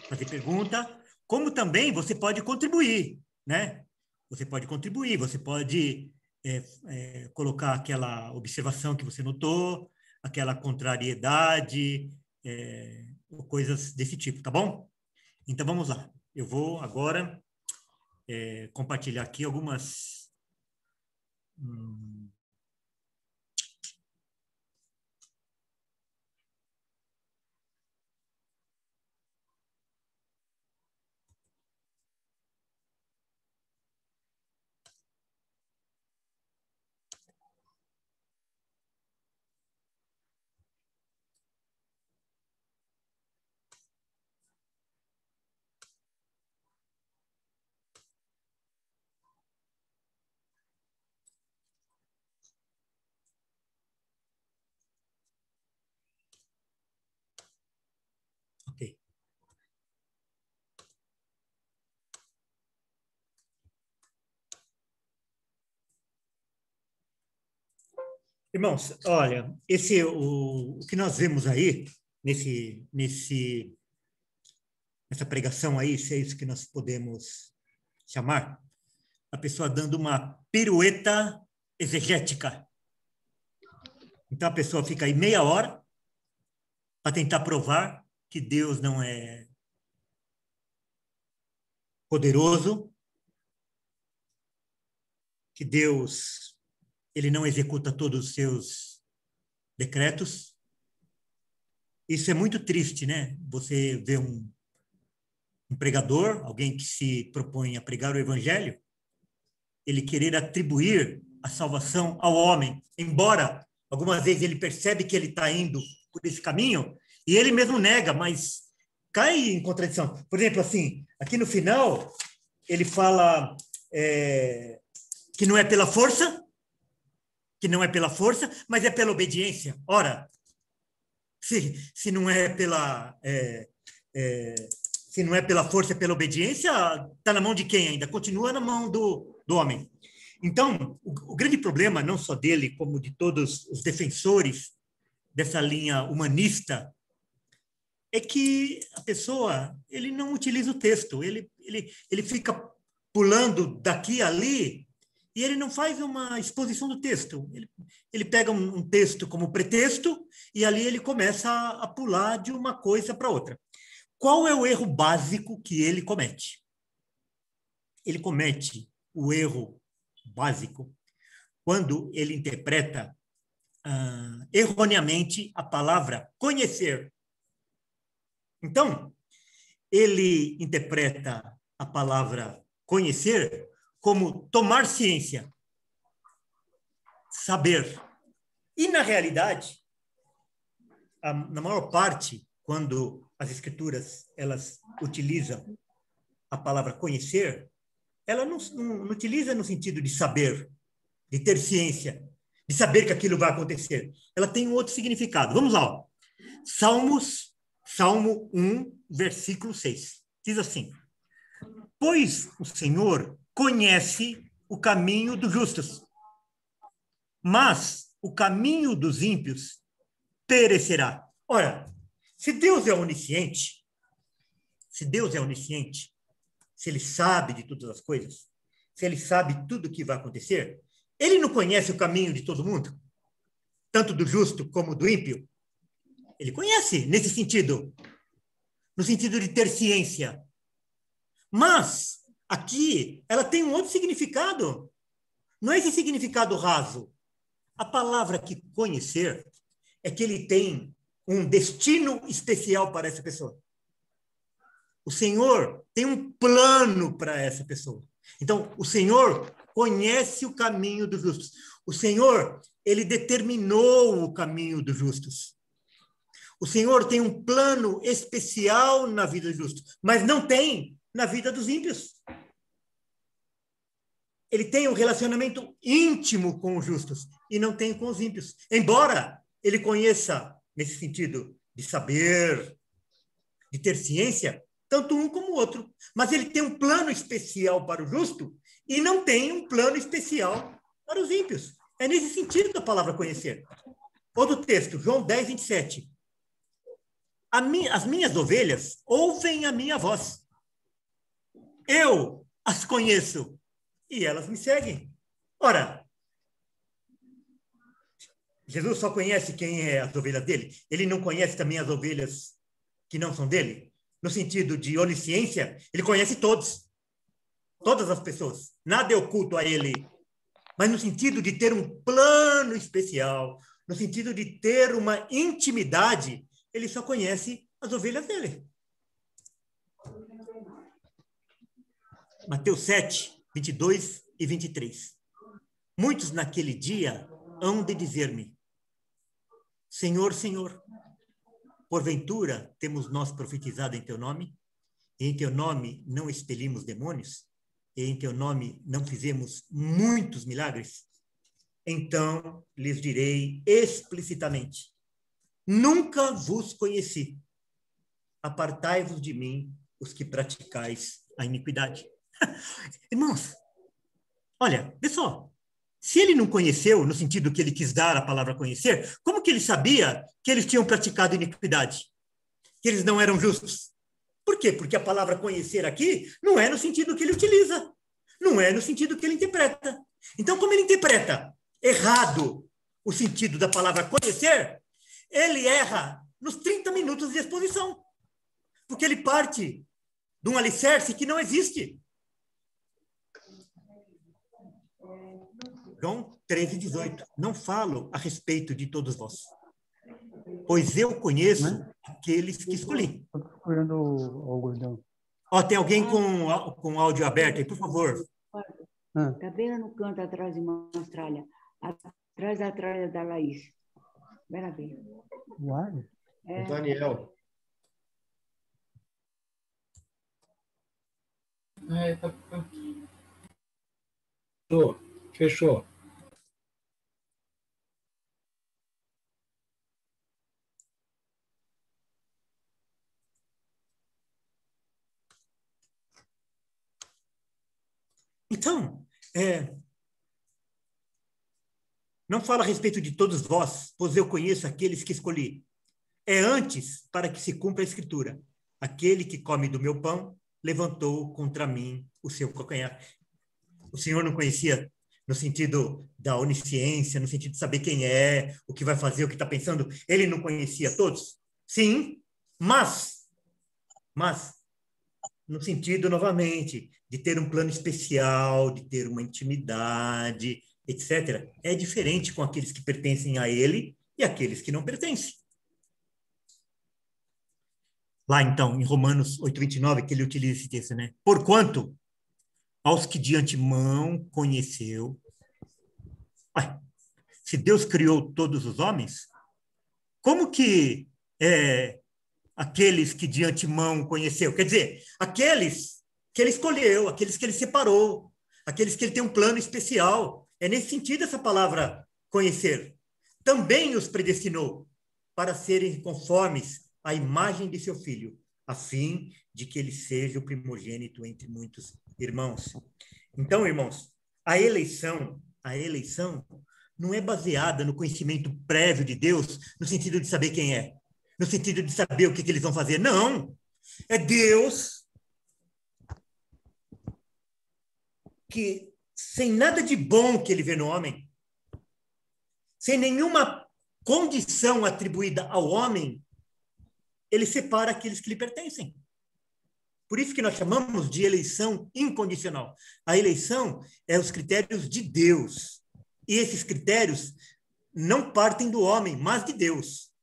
fazer pergunta, como também você pode contribuir, né? Você pode contribuir, você pode colocar aquela observação que você notou, aquela contrariedade, ou coisas desse tipo, tá bom? Então, vamos lá. Eu vou agora compartilhar aqui algumas... Ok. Irmãos, olha, o que nós vemos aí nessa pregação aí, se é isso que nós podemos chamar, a pessoa dando uma pirueta exegética. Então a pessoa fica aí meia hora para tentar provar que Deus não é poderoso, que Deus ele não executa todos os seus decretos. Isso é muito triste, né? Você vê um pregador, alguém que se propõe a pregar o evangelho, ele querer atribuir a salvação ao homem, embora algumas vezes ele percebe que ele está indo por esse caminho, e ele mesmo nega, mas cai em contradição. Por exemplo, assim, aqui no final, ele fala que não é pela força, mas é pela obediência. Ora, se não é pela força, é pela obediência, está na mão de quem ainda? Continua na mão do homem. Então, o grande problema, não só dele, como de todos os defensores dessa linha humanista, é que a pessoa ele não utiliza o texto, ele fica pulando daqui a ali, e ele não faz uma exposição do texto. Ele pega um texto como pretexto e ali ele começa a pular de uma coisa para outra. Qual é o erro básico que ele comete? Ele comete o erro básico quando ele interpreta erroneamente a palavra conhecer. Então, ele interpreta a palavra conhecer como tomar ciência, saber. E, na realidade, na maior parte, quando as escrituras elas utilizam a palavra conhecer, ela não utiliza no sentido de saber, de ter ciência, de saber que aquilo vai acontecer. Ela tem um outro significado. Vamos lá. Ó. Salmos Salmo 1, versículo 6. Diz assim: pois o Senhor conhece o caminho dos justos, mas o caminho dos ímpios perecerá. Ora, se Deus é onisciente, se ele sabe de todas as coisas, se ele sabe tudo o que vai acontecer, ele não conhece o caminho de todo mundo? Tanto do justo como do ímpio? Ele conhece, nesse sentido, no sentido de ter ciência. Mas, aqui, ela tem um outro significado. Não é esse significado raso. A palavra que conhecer é que ele tem um destino especial para essa pessoa. O Senhor tem um plano para essa pessoa. Então, o Senhor conhece o caminho dos justos. O Senhor, ele determinou o caminho dos justos. O Senhor tem um plano especial na vida dos justos, mas não tem na vida dos ímpios. Ele tem um relacionamento íntimo com os justos e não tem com os ímpios. Embora ele conheça, nesse sentido, de saber, de ter ciência, tanto um como o outro. Mas ele tem um plano especial para o justo e não tem um plano especial para os ímpios. É nesse sentido da palavra conhecer. Outro texto, João 10, 27. As minhas ovelhas ouvem a minha voz. Eu as conheço e elas me seguem. Ora, Jesus só conhece quem é as ovelhas dele? Ele não conhece também as ovelhas que não são dele? No sentido de onisciência, ele conhece todos. Todas as pessoas. Nada é oculto a ele. Mas no sentido de ter um plano especial, no sentido de ter uma intimidade, ele só conhece as ovelhas dele. Mateus 7, 22 e 23. Muitos naquele dia hão de dizer-me: Senhor, Senhor, porventura temos nós profetizado em teu nome? E em teu nome não expelimos demônios? E em teu nome não fizemos muitos milagres? Então lhes direi explicitamente: nunca vos conheci. Apartai-vos de mim, os que praticais a iniquidade. Irmãos, olha, vê só. Se ele não conheceu, no sentido que ele quis dar a palavra conhecer, como que ele sabia que eles tinham praticado iniquidade? Que eles não eram justos? Por quê? Porque a palavra conhecer aqui não é no sentido que ele utiliza. Não é no sentido que ele interpreta. Então, como ele interpreta errado o sentido da palavra conhecer, ele erra nos 30 minutos de exposição. Porque ele parte de um alicerce que não existe. João 13, 18. Não falo a respeito de todos vós, pois eu conheço aqueles que escolhi. Estou procurando o Gordão. Ó, tem alguém com áudio aberto aí, por favor. Está bem no canto atrás de uma tralha. Atrás da tralha da Laís. Vai lá ver. Uai. É. Daniel. Fechou. Então, não fala a respeito de todos vós, pois eu conheço aqueles que escolhi. É antes para que se cumpra a Escritura. Aquele que come do meu pão levantou contra mim o seu calcanhar. O Senhor não conhecia no sentido da onisciência, no sentido de saber quem é, o que vai fazer, o que está pensando. Ele não conhecia todos? Sim, mas no sentido, novamente, de ter um plano especial, de ter uma intimidade, etc. É diferente com aqueles que pertencem a ele e aqueles que não pertencem. Lá, então, em Romanos 8:29, que ele utiliza esse texto, né? Porquanto aos que de antemão conheceu... se Deus criou todos os homens, como que aqueles que de antemão conheceu? Quer dizer, aqueles que ele escolheu, aqueles que ele separou, aqueles que ele tem um plano especial. É nesse sentido essa palavra conhecer. Também os predestinou para serem conformes à imagem de seu filho, a fim de que ele seja o primogênito entre muitos irmãos. Então, irmãos, a eleição não é baseada no conhecimento prévio de Deus, no sentido de saber quem é, no sentido de saber o que eles vão fazer. Não! É Deus que, sem nada de bom que ele vê no homem, sem nenhuma condição atribuída ao homem, ele separa aqueles que lhe pertencem. Por isso que nós chamamos de eleição incondicional. A eleição é os critérios de Deus. E esses critérios não partem do homem, mas de Deus.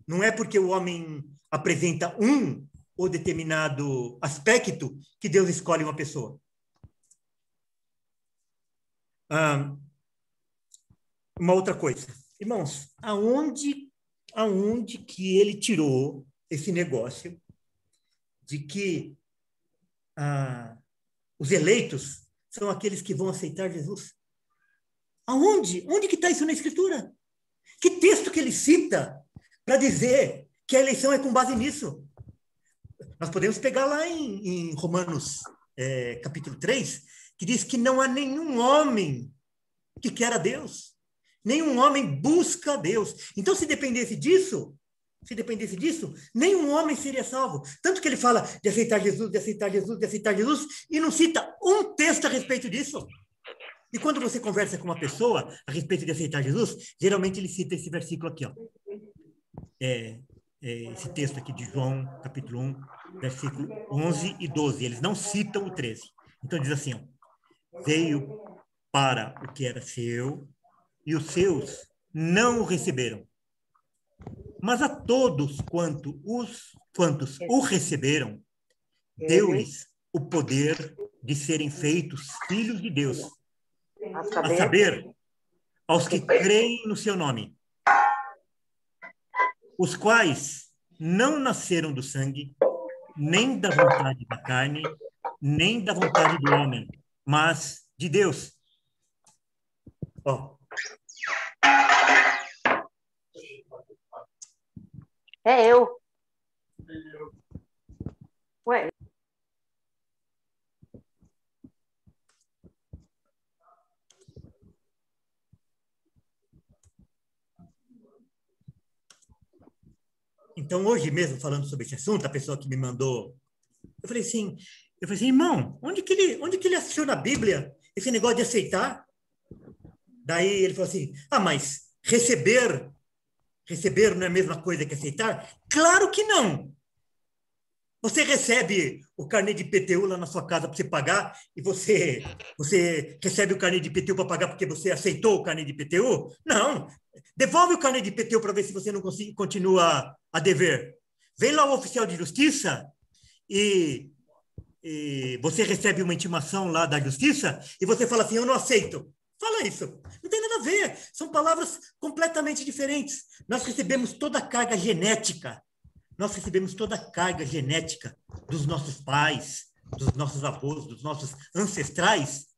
Não é porque o homem apresenta um ou determinado aspecto que Deus escolhe uma pessoa. Uma outra coisa. Irmãos, aonde que ele tirou esse negócio de que os eleitos são aqueles que vão aceitar Jesus? Aonde? Onde que está isso na Escritura? Que texto que ele cita para dizer que a eleição é com base nisso? Nós podemos pegar lá em Romanos capítulo 3, que diz que não há nenhum homem que quer a Deus. Nenhum homem busca a Deus. Então, se dependesse disso, nenhum homem seria salvo. Tanto que ele fala de aceitar Jesus, de aceitar Jesus, de aceitar Jesus, e não cita um texto a respeito disso. E quando você conversa com uma pessoa a respeito de aceitar Jesus, geralmente ele cita esse versículo aqui, ó. Esse texto aqui de João, capítulo 1, versículo 11 e 12. Eles não citam o 13. Então diz assim, ó, veio para o que era seu, e os seus não o receberam. Mas a todos quantos o receberam, deu-lhes o poder de serem feitos filhos de Deus. A saber, aos que creem no seu nome, os quais não nasceram do sangue, nem da vontade da carne, nem da vontade do homem, mas de Deus. Ó. É eu. Ué. Então, hoje mesmo, falando sobre esse assunto, a pessoa que me mandou, eu falei assim, irmão, onde que ele assistiu na Bíblia esse negócio de aceitar? Daí ele falou assim, mas receber não é a mesma coisa que aceitar? Claro que não! Você recebe o carnê de IPTU lá na sua casa para você pagar e você recebe o carnê de IPTU para pagar porque você aceitou o carnê de IPTU? Não! Devolve o carnê de IPTU para ver se você não continua a dever. Vem lá o oficial de justiça e você recebe uma intimação lá da justiça e você fala assim, eu não aceito. Fala isso. Não tem nada a ver. São palavras completamente diferentes. Nós recebemos toda a carga genética. Dos nossos pais, dos nossos avós, dos nossos ancestrais.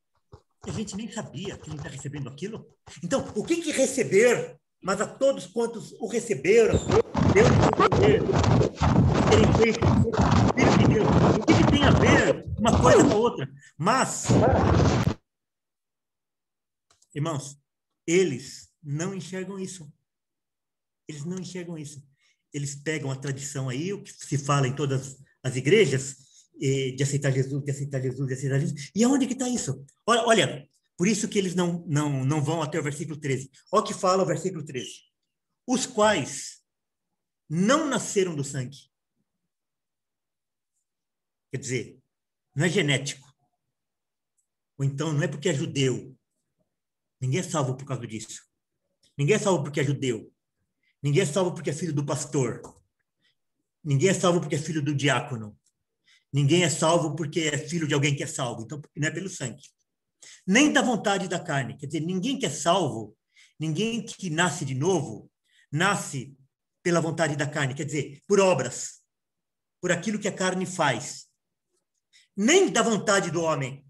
E a gente nem sabia que ele está recebendo aquilo. Então, o que receber? Mas a todos quantos o receberam, Deus o poder de serem feitos filhos de Deus. O que tem a ver uma coisa com a outra? Mas, irmãos, eles não enxergam isso. Eles pegam a tradição aí, o que se fala em todas as igrejas, de aceitar Jesus, de aceitar Jesus, de aceitar Jesus. E aonde que está isso? Olha, por isso que eles não vão até o versículo 13. Olha o que fala o versículo 13. Os quais não nasceram do sangue. Quer dizer, não é genético. Ou então, não é porque é judeu. Ninguém é salvo por causa disso. Ninguém é salvo porque é judeu. Ninguém é salvo porque é filho do pastor. Ninguém é salvo porque é filho do diácono. Ninguém é salvo porque é filho de alguém que é salvo. Então, não é pelo sangue. Nem da vontade da carne. Quer dizer, ninguém que é salvo, ninguém que nasce de novo, nasce pela vontade da carne. Quer dizer, por obras. Por aquilo que a carne faz. Nem da vontade do homem.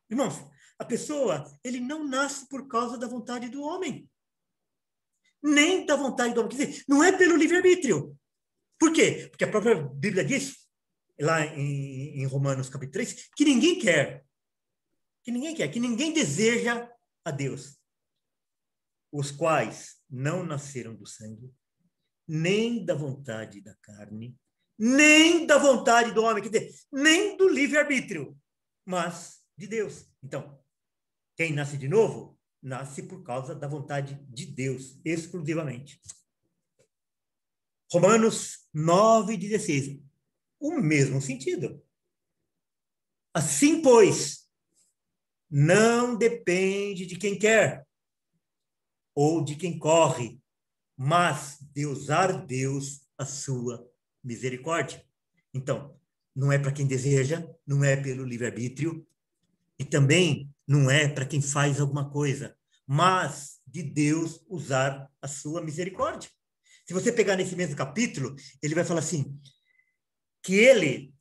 Irmãos, a pessoa, ele não nasce por causa da vontade do homem. Nem da vontade do homem. Quer dizer, não é pelo livre-arbítrio. Por quê? Porque a própria Bíblia diz, lá em Romanos capítulo 3, que ninguém quer, que ninguém deseja a Deus. Os quais não nasceram do sangue, nem da vontade da carne, nem da vontade do homem, quer dizer, nem do livre-arbítrio, mas de Deus. Então, quem nasce de novo, nasce por causa da vontade de Deus, exclusivamente. Romanos 9:16. O mesmo sentido. Assim, pois, não depende de quem quer ou de quem corre, mas de usar Deus a sua misericórdia. Então, não é para quem deseja, não é pelo livre-arbítrio, e também não é para quem faz alguma coisa, mas de Deus usar a sua misericórdia. Se você pegar nesse mesmo capítulo, ele vai falar assim, que ele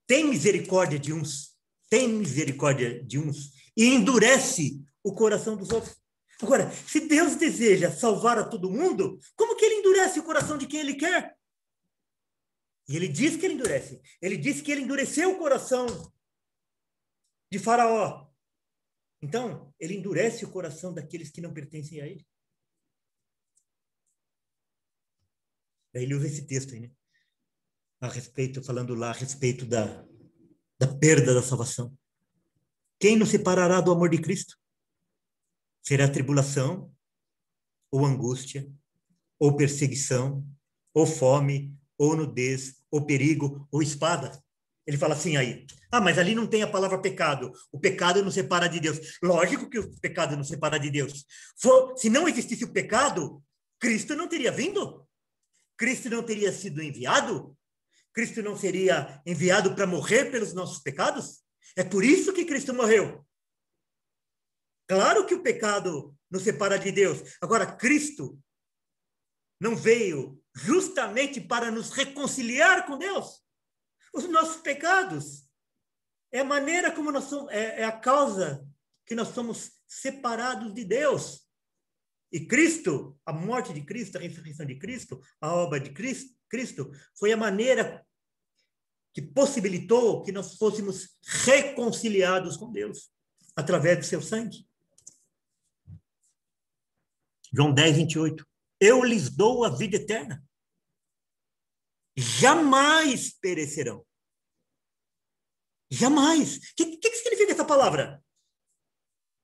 tem misericórdia de uns, e endurece o coração dos outros. Agora, se Deus deseja salvar a todo mundo, como que ele endurece o coração de quem ele quer? E ele diz que ele endurece. Ele diz que ele endureceu o coração de Faraó. Então, ele endurece o coração daqueles que não pertencem a ele. Daí ele usa esse texto aí, né? Falando lá a respeito da perda da salvação. Quem nos separará do amor de Cristo? Será tribulação, ou angústia, ou perseguição, ou fome, ou nudez, ou perigo, ou espada. Ele fala assim aí, mas ali não tem a palavra pecado. O pecado nos separa de Deus. Lógico que o pecado nos separa de Deus. Se não existisse o pecado, Cristo não teria vindo? Cristo não teria sido enviado? Cristo não seria enviado para morrer pelos nossos pecados? É por isso que Cristo morreu. Claro que o pecado nos separa de Deus. Agora, Cristo não veio justamente para nos reconciliar com Deus. Os nossos pecados é a maneira como nós somos, é a causa que nós somos separados de Deus. E Cristo, a morte de Cristo, a ressurreição de Cristo, a obra de Cristo, foi a maneira que possibilitou que nós fôssemos reconciliados com Deus, através do seu sangue. João 10:28. Eu lhes dou a vida eterna. Jamais perecerão. Jamais. O que significa essa palavra?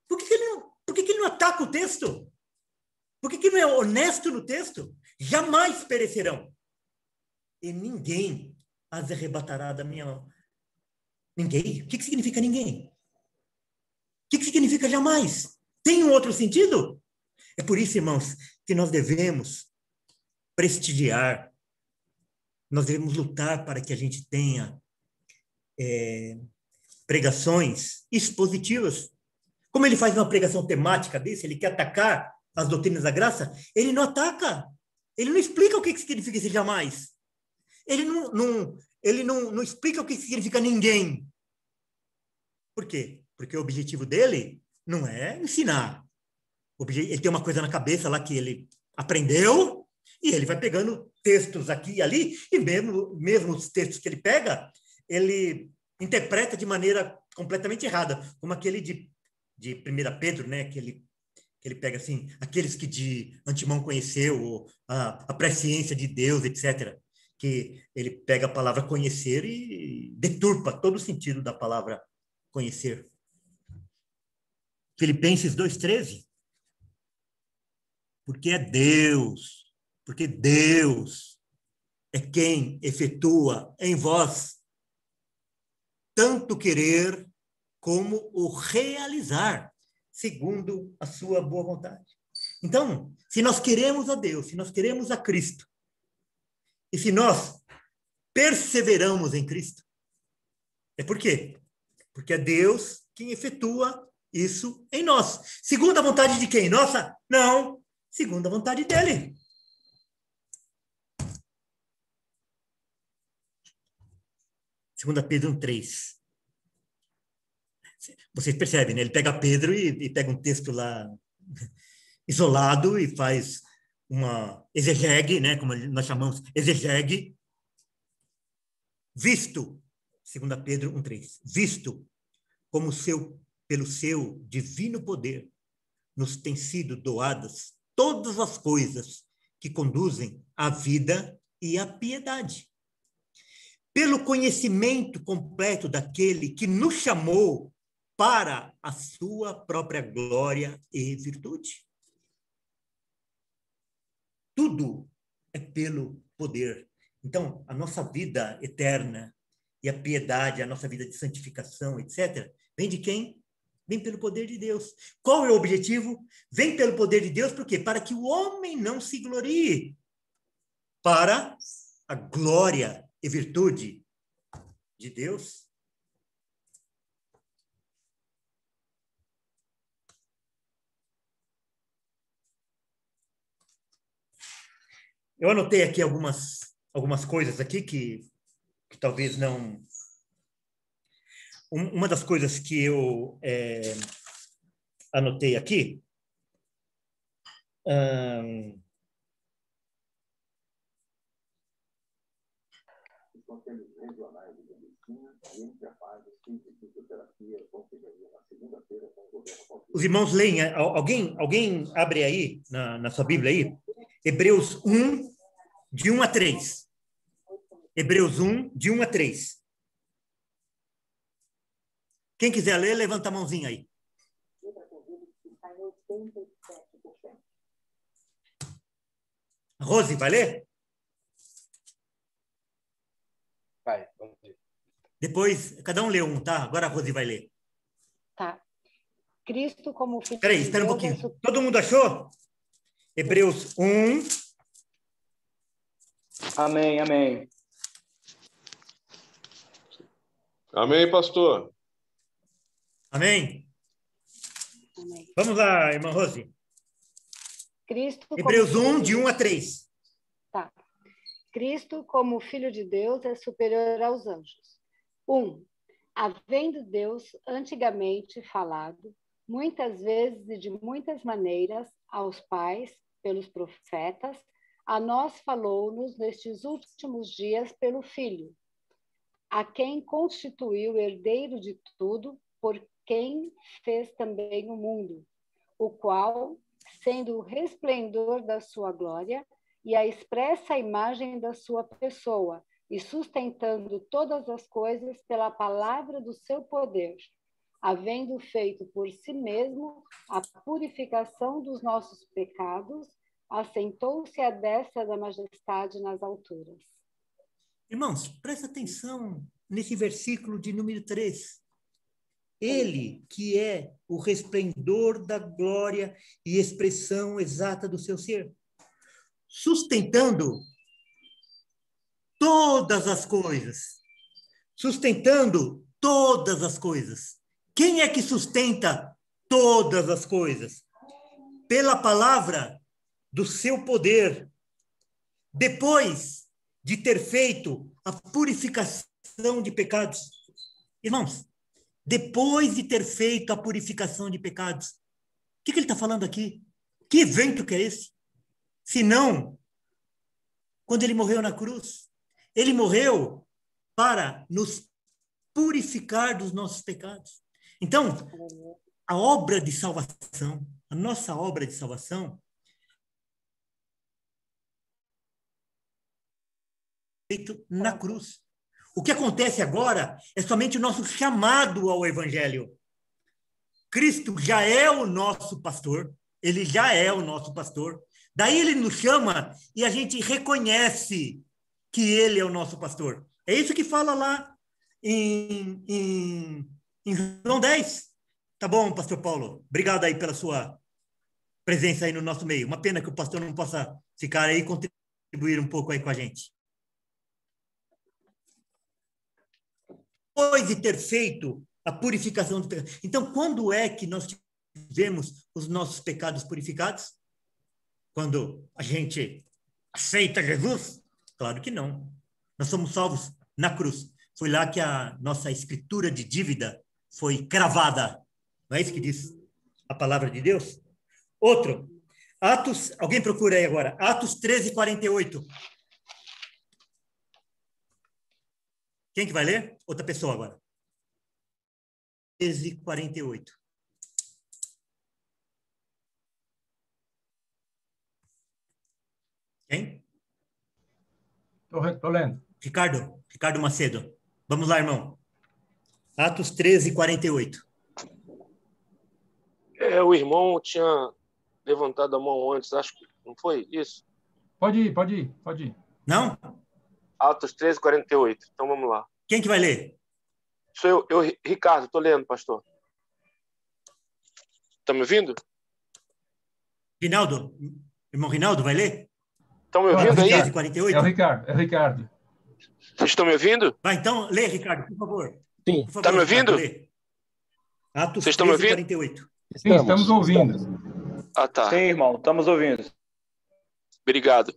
Por que ele não ataca o texto? Por que ele não é honesto no texto? Jamais perecerão. E ninguém as arrebatará da minha mão. Ninguém? O que significa ninguém? O que significa jamais? Tem um outro sentido? É por isso, irmãos, que nós devemos prestigiar, nós devemos lutar para que a gente tenha pregações expositivas. Como ele faz uma pregação temática desse, ele quer atacar as doutrinas da graça, ele não ataca, ele não explica o que significa esse jamais. Ele não explica o que significa ninguém. Por quê? Porque o objetivo dele não é ensinar. Ele tem uma coisa na cabeça lá que ele aprendeu e ele vai pegando textos aqui e ali, e mesmo os textos que ele pega, ele interpreta de maneira completamente errada, como aquele de 1 Pedro, né? que ele pega assim, aqueles que de antemão conheceu, a presciência de Deus, etc., que ele pega a palavra conhecer e deturpa todo o sentido da palavra conhecer. Filipenses 2:13. Porque Deus é quem efetua em vós tanto querer como o realizar, segundo a sua boa vontade. Então, se nós queremos a Deus, se nós queremos a Cristo, e se nós perseveramos em Cristo, é por quê? Porque é Deus quem efetua isso em nós. Segundo a vontade de quem? Nossa? Não. Segundo a vontade dele. Segunda Pedro 1:3. Vocês percebem, né? Ele pega Pedro e pega um texto lá isolado e faz uma exegegue, né, como nós chamamos, exegegue, visto, 2 Pedro 1,3, visto como pelo seu divino poder nos têm sido doadas todas as coisas que conduzem à vida e à piedade. Pelo conhecimento completo daquele que nos chamou para a sua própria glória e virtude. Tudo é pelo poder. Então, a nossa vida eterna e a piedade, a nossa vida de santificação, etc., vem de quem? Vem pelo poder de Deus. Qual é o objetivo? Vem pelo poder de Deus, por quê? Para que o homem não se glorie, para a glória e virtude de Deus. Eu anotei aqui algumas coisas aqui que talvez não... Uma das coisas que eu anotei aqui... Os irmãos leem, alguém abre aí, na sua Bíblia aí, Hebreus 1, de 1 a 3. Hebreus 1, de 1 a 3. Quem quiser ler, levanta a mãozinha aí. Rose, vai ler? Vai, vamos ver. Depois, cada um lê um, tá? Agora a Rose vai ler. Tá. Cristo como filho Peraí, de espera um Deus pouquinho. Todo mundo achou? Hebreus 1. Amém, amém. Amém, pastor. Amém? Amém. Vamos lá, irmã Rose. Cristo Hebreus como 1, de 1 a 3. Tá. Cristo, como Filho de Deus, é superior aos anjos. 1. Havendo Deus antigamente falado, muitas vezes e de muitas maneiras, aos pais, pelos profetas, a nós falou-nos nestes últimos dias pelo Filho, a quem constituiu herdeiro de tudo, por quem fez também o mundo, o qual, sendo o resplendor da sua glória e a expressa imagem da sua pessoa, e sustentando todas as coisas pela palavra do seu poder, havendo feito por si mesmo a purificação dos nossos pecados, assentou-se à destra da majestade nas alturas. Irmãos, presta atenção nesse versículo de número 3. Ele, que é o resplendor da glória e expressão exata do seu ser, sustentando todas as coisas. Sustentando todas as coisas. Quem é que sustenta todas as coisas? Pela palavra do seu poder. Depois de ter feito a purificação de pecados. Irmãos, depois de ter feito a purificação de pecados. O que ele está falando aqui? Que evento que é esse? Se não, quando ele morreu na cruz, ele morreu para nos purificar dos nossos pecados. Então, a obra de salvação, a nossa obra de salvação, feito na cruz. O que acontece agora é somente o nosso chamado ao Evangelho. Cristo já é o nosso pastor, ele já é o nosso pastor. Daí ele nos chama e a gente reconhece que ele é o nosso pastor. É isso que fala lá em João 10. Tá bom, pastor Paulo? Obrigado aí pela sua presença aí no nosso meio. Uma pena que o pastor não possa ficar aí e contribuir um pouco aí com a gente. Depois de ter feito a purificação do pecado. Então, quando é que nós tivemos os nossos pecados purificados? Quando a gente aceita Jesus? Claro que não. Nós somos salvos na cruz. Foi lá que a nossa escritura de dívida foi cravada. Não é isso que diz a palavra de Deus? Outro, Atos, alguém procura aí agora. Atos 13, 48. Quem que vai ler? Outra pessoa agora. 13, 48. Quem? Tô lendo. Ricardo Macedo. Vamos lá, irmão. Atos 13, 48. O irmão tinha levantado a mão antes, acho que não foi isso? Pode ir. Não? Atos 13, 48. Então vamos lá. Quem que vai ler? Sou eu Ricardo, estou lendo, pastor. Está me ouvindo? Rinaldo? Irmão Rinaldo, vai ler? Estão me ouvindo aí? 13, 48? É o Ricardo. Vocês estão me ouvindo? Vai, então, lê, Ricardo, por favor. Sim. Está me ouvindo? Atos Vocês estão me ouvindo? 48. Sim, estamos ouvindo. Ah, tá. Sim, irmão, estamos ouvindo. Obrigado.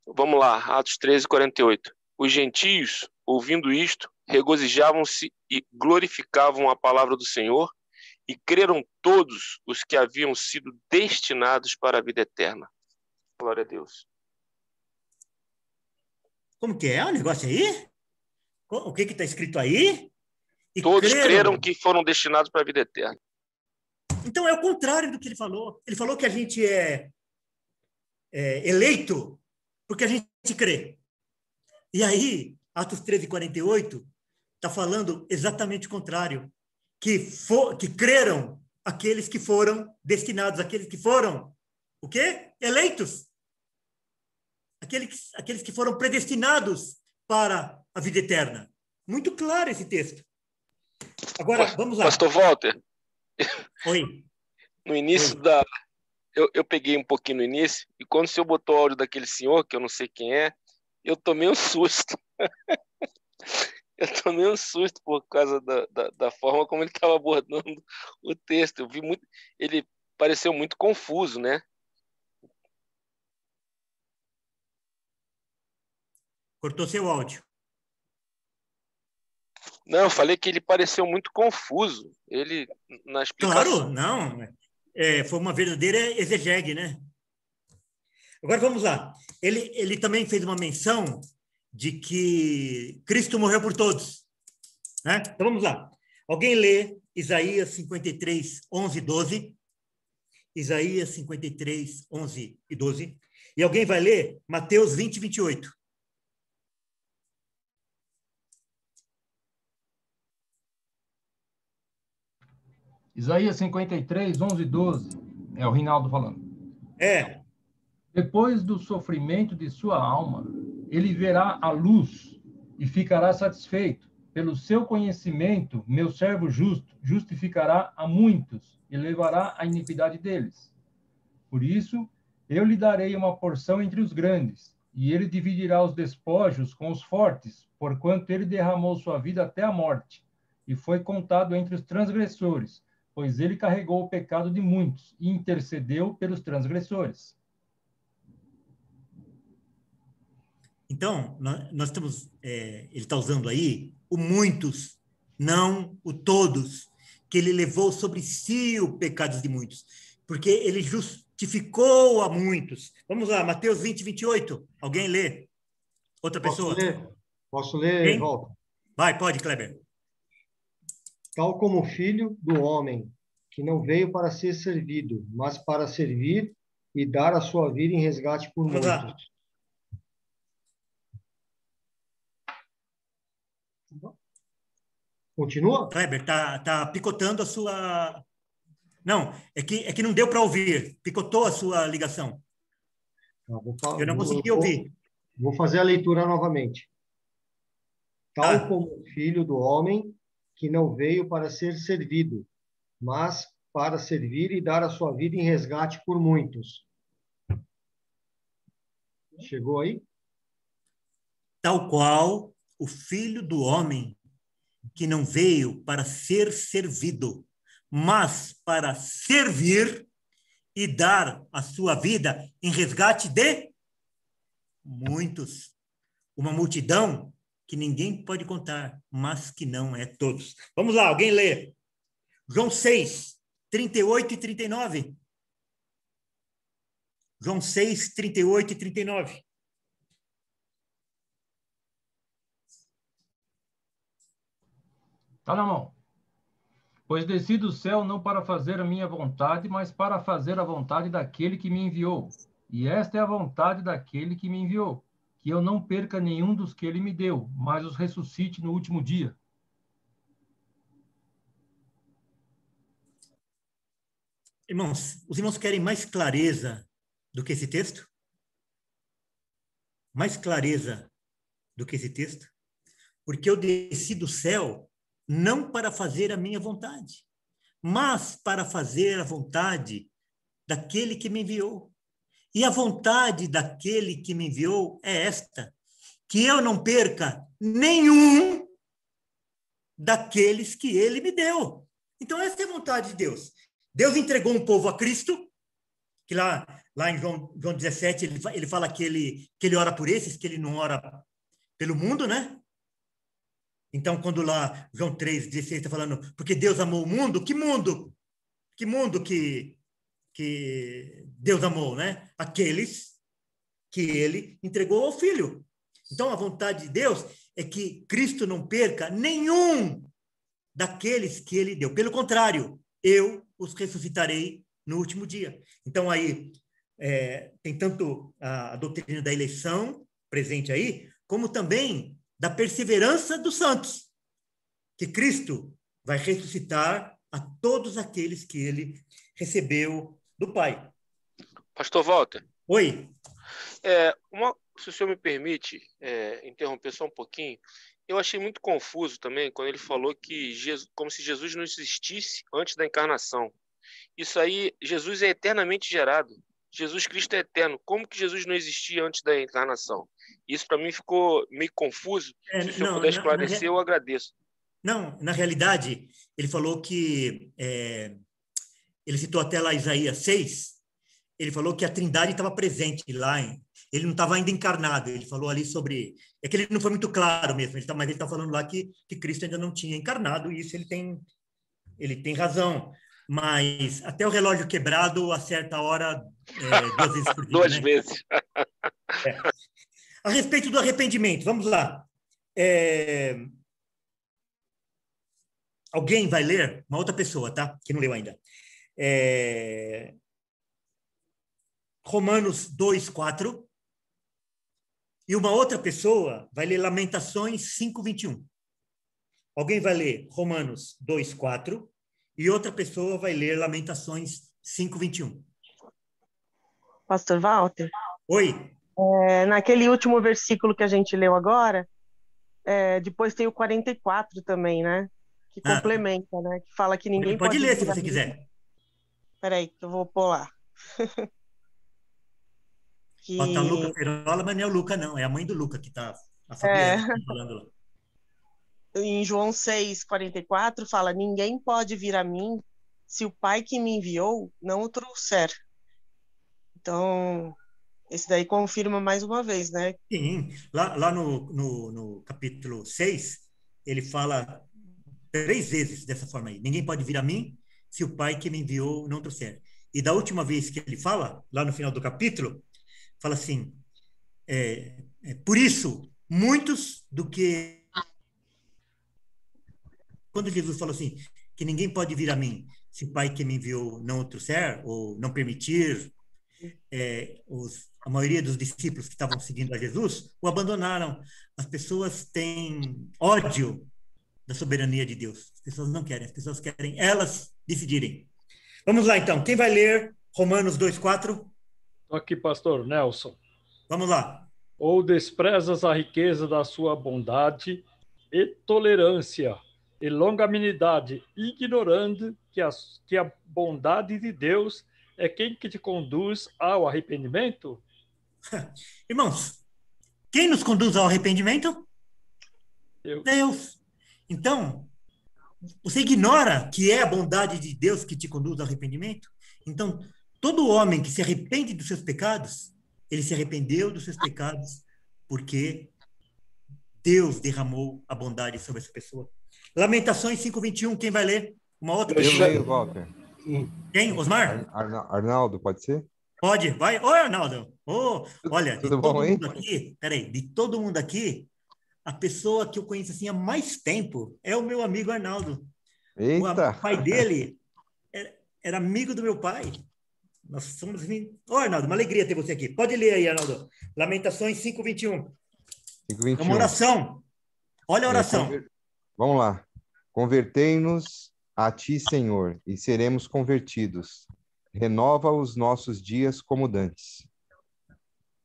Vamos lá, Atos 13, 48. Os gentios, ouvindo isto, regozijavam-se e glorificavam a palavra do Senhor, e creram todos os que haviam sido destinados para a vida eterna. Glória a Deus. Como que é o negócio aí? O que está escrito aí? E todos creram que foram destinados para a vida eterna. Então é o contrário do que ele falou. Ele falou que a gente é eleito porque a gente crê. E aí, Atos 13, 48, está falando exatamente o contrário. Que creram aqueles que foram destinados, aqueles que foram, o quê? Eleitos. Aqueles que foram predestinados para a vida eterna. Muito claro esse texto. Agora, vamos lá. Pastor Walter. Oi. No início eu peguei um pouquinho no início, e quando o senhor botou o áudio daquele senhor, que eu não sei quem é, eu tomei um susto. Eu tomei um susto por causa da forma como ele estava abordando o texto. Eu vi muito, ele pareceu muito confuso, né? Cortou seu áudio. Não, eu falei que ele pareceu muito confuso. Ele, na explicação. Claro, não. Foi uma verdadeira exegese, né? Agora, vamos lá. Ele também fez uma menção de que Cristo morreu por todos. Né? Então, vamos lá. Alguém lê Isaías 53, 11 e 12. Isaías 53, 11 e 12. E alguém vai ler Mateus 20, 28. Isaías 53, 11 e 12. É o Rinaldo falando. Depois do sofrimento de sua alma, ele verá a luz e ficará satisfeito. Pelo seu conhecimento, meu servo justo justificará a muitos e levará a iniquidade deles. Por isso, eu lhe darei uma porção entre os grandes, e ele dividirá os despojos com os fortes, porquanto ele derramou sua vida até a morte, e foi contado entre os transgressores, pois ele carregou o pecado de muitos e intercedeu pelos transgressores. Então, nós estamos, ele está usando aí o muitos, não o todos, que ele levou sobre si o pecado de muitos, porque ele justificou a muitos. Vamos lá, Mateus 20, 28. Alguém lê? Outra pessoa? Posso ler, Walter? Vai, pode, Kleber. Tal como o filho do homem, que não veio para ser servido, mas para servir e dar a sua vida em resgate por muitos. Lá. Continua? Kleber, tá picotando a sua... Não, é que não deu para ouvir. Picotou a sua ligação. Eu não consegui ouvir. Vou fazer a leitura novamente. Tal como o filho do homem, que não veio para ser servido, mas para servir e dar a sua vida em resgate por muitos. Chegou aí? Tal qual o filho do homem, que não veio para ser servido, mas para servir e dar a sua vida em resgate de muitos. Uma multidão que ninguém pode contar, mas que não é todos. Vamos lá, alguém lê. João 6, 38 e 39. João 6, 38 e 39. Tá na mão. Pois desci do céu não para fazer a minha vontade, mas para fazer a vontade daquele que me enviou. E esta é a vontade daquele que me enviou, que eu não perca nenhum dos que ele me deu, mas os ressuscite no último dia. Irmãos, os irmãos querem mais clareza do que esse texto? Mais clareza do que esse texto? Porque eu desci do céu não para fazer a minha vontade, mas para fazer a vontade daquele que me enviou. E a vontade daquele que me enviou é esta, que eu não perca nenhum daqueles que ele me deu. Então, essa é a vontade de Deus. Deus entregou um povo a Cristo, que lá em João 17, ele fala que ele ora por esses, que ele não ora pelo mundo, né? Então, quando lá, João 3,16 está falando, porque Deus amou o mundo, que mundo? Que mundo que Deus amou, né? Aqueles que ele entregou ao Filho. Então, a vontade de Deus é que Cristo não perca nenhum daqueles que ele deu. Pelo contrário, eu os ressuscitarei no último dia. Então, aí, tem tanto a doutrina da eleição presente aí, como também da perseverança dos santos, que Cristo vai ressuscitar a todos aqueles que ele recebeu do Pai. Pastor Walter. Oi. Se o senhor me permite interromper só um pouquinho, eu achei muito confuso também quando ele falou que como se Jesus não existisse antes da encarnação. Isso aí, Jesus é eternamente gerado. Jesus Cristo é eterno. Como que Jesus não existia antes da encarnação? Isso para mim ficou meio confuso. Se o senhor puder esclarecer, eu agradeço. Não, na realidade, ele falou que... ele citou até lá Isaías 6, ele falou que a Trindade estava presente lá, ele não estava ainda encarnado, ele falou ali sobre... É que ele não foi muito claro mesmo, mas ele está falando lá que Cristo ainda não tinha encarnado, e isso ele tem razão. Mas até o relógio quebrado acerta a hora 2 vezes por dia. 2 né? vezes. A respeito do arrependimento, vamos lá. Alguém vai ler? Uma outra pessoa, tá? Que não leu ainda. Romanos 2:4. E uma outra pessoa vai ler Lamentações 5:21. Alguém vai ler Romanos 2:4 e outra pessoa vai ler Lamentações 5:21. Pastor Walter? Oi. Naquele último versículo que a gente leu agora, depois tem o 44 também, né? Que complementa, né? Que fala que ninguém pode ler se você quiser. Peraí, que eu vou pôr lá. Tá Luca Ferola, mas não é o Luca, não. É a mãe do Luca que está a Fabiana falando lá. Em João 6:44 fala: ninguém pode vir a mim se o Pai que me enviou não o trouxer. Então, esse daí confirma mais uma vez, né? Sim, lá no capítulo 6, ele fala 3 vezes dessa forma aí. Ninguém pode vir a mim se o Pai que me enviou não trouxer. E da última vez que ele fala, lá no final do capítulo, fala assim, por isso, muitos do que... Quando Jesus falou assim, que ninguém pode vir a mim se o Pai que me enviou não o trouxer, ou não permitir, a maioria dos discípulos que estavam seguindo a Jesus o abandonaram. As pessoas têm ódio da soberania de Deus. As pessoas não querem, as pessoas querem elas decidirem. Vamos lá, então. Quem vai ler Romanos 2:4? Estou aqui, pastor Nelson. Vamos lá. Ou desprezas a riqueza da sua bondade e tolerância e longanimidade, ignorando que a bondade de Deus é quem que te conduz ao arrependimento? Irmãos, quem nos conduz ao arrependimento? Deus. Então, você ignora que é a bondade de Deus que te conduz ao arrependimento? Então, todo homem que se arrepende dos seus pecados, ele se arrependeu dos seus pecados porque Deus derramou a bondade sobre essa pessoa. Lamentações 5:21, quem vai ler? Uma outra pessoa? Eu leio, Walter. Quem? Osmar? Arnaldo, pode ser? Pode, vai. Oi, Arnaldo. Olha, de Tudo todo bom, hein? mundo aqui, peraí, de todo mundo aqui, a pessoa que eu conheço assim há mais tempo é o meu amigo Arnaldo. Eita! O pai dele era amigo do meu pai. Nós somos... Ô, Arnaldo, uma alegria ter você aqui. Pode ler aí, Arnaldo. Lamentações 5:21. 5:21. É uma oração. Olha a oração. Vamos lá. Convertei-nos a ti, Senhor, e seremos convertidos. Renova os nossos dias como dantes.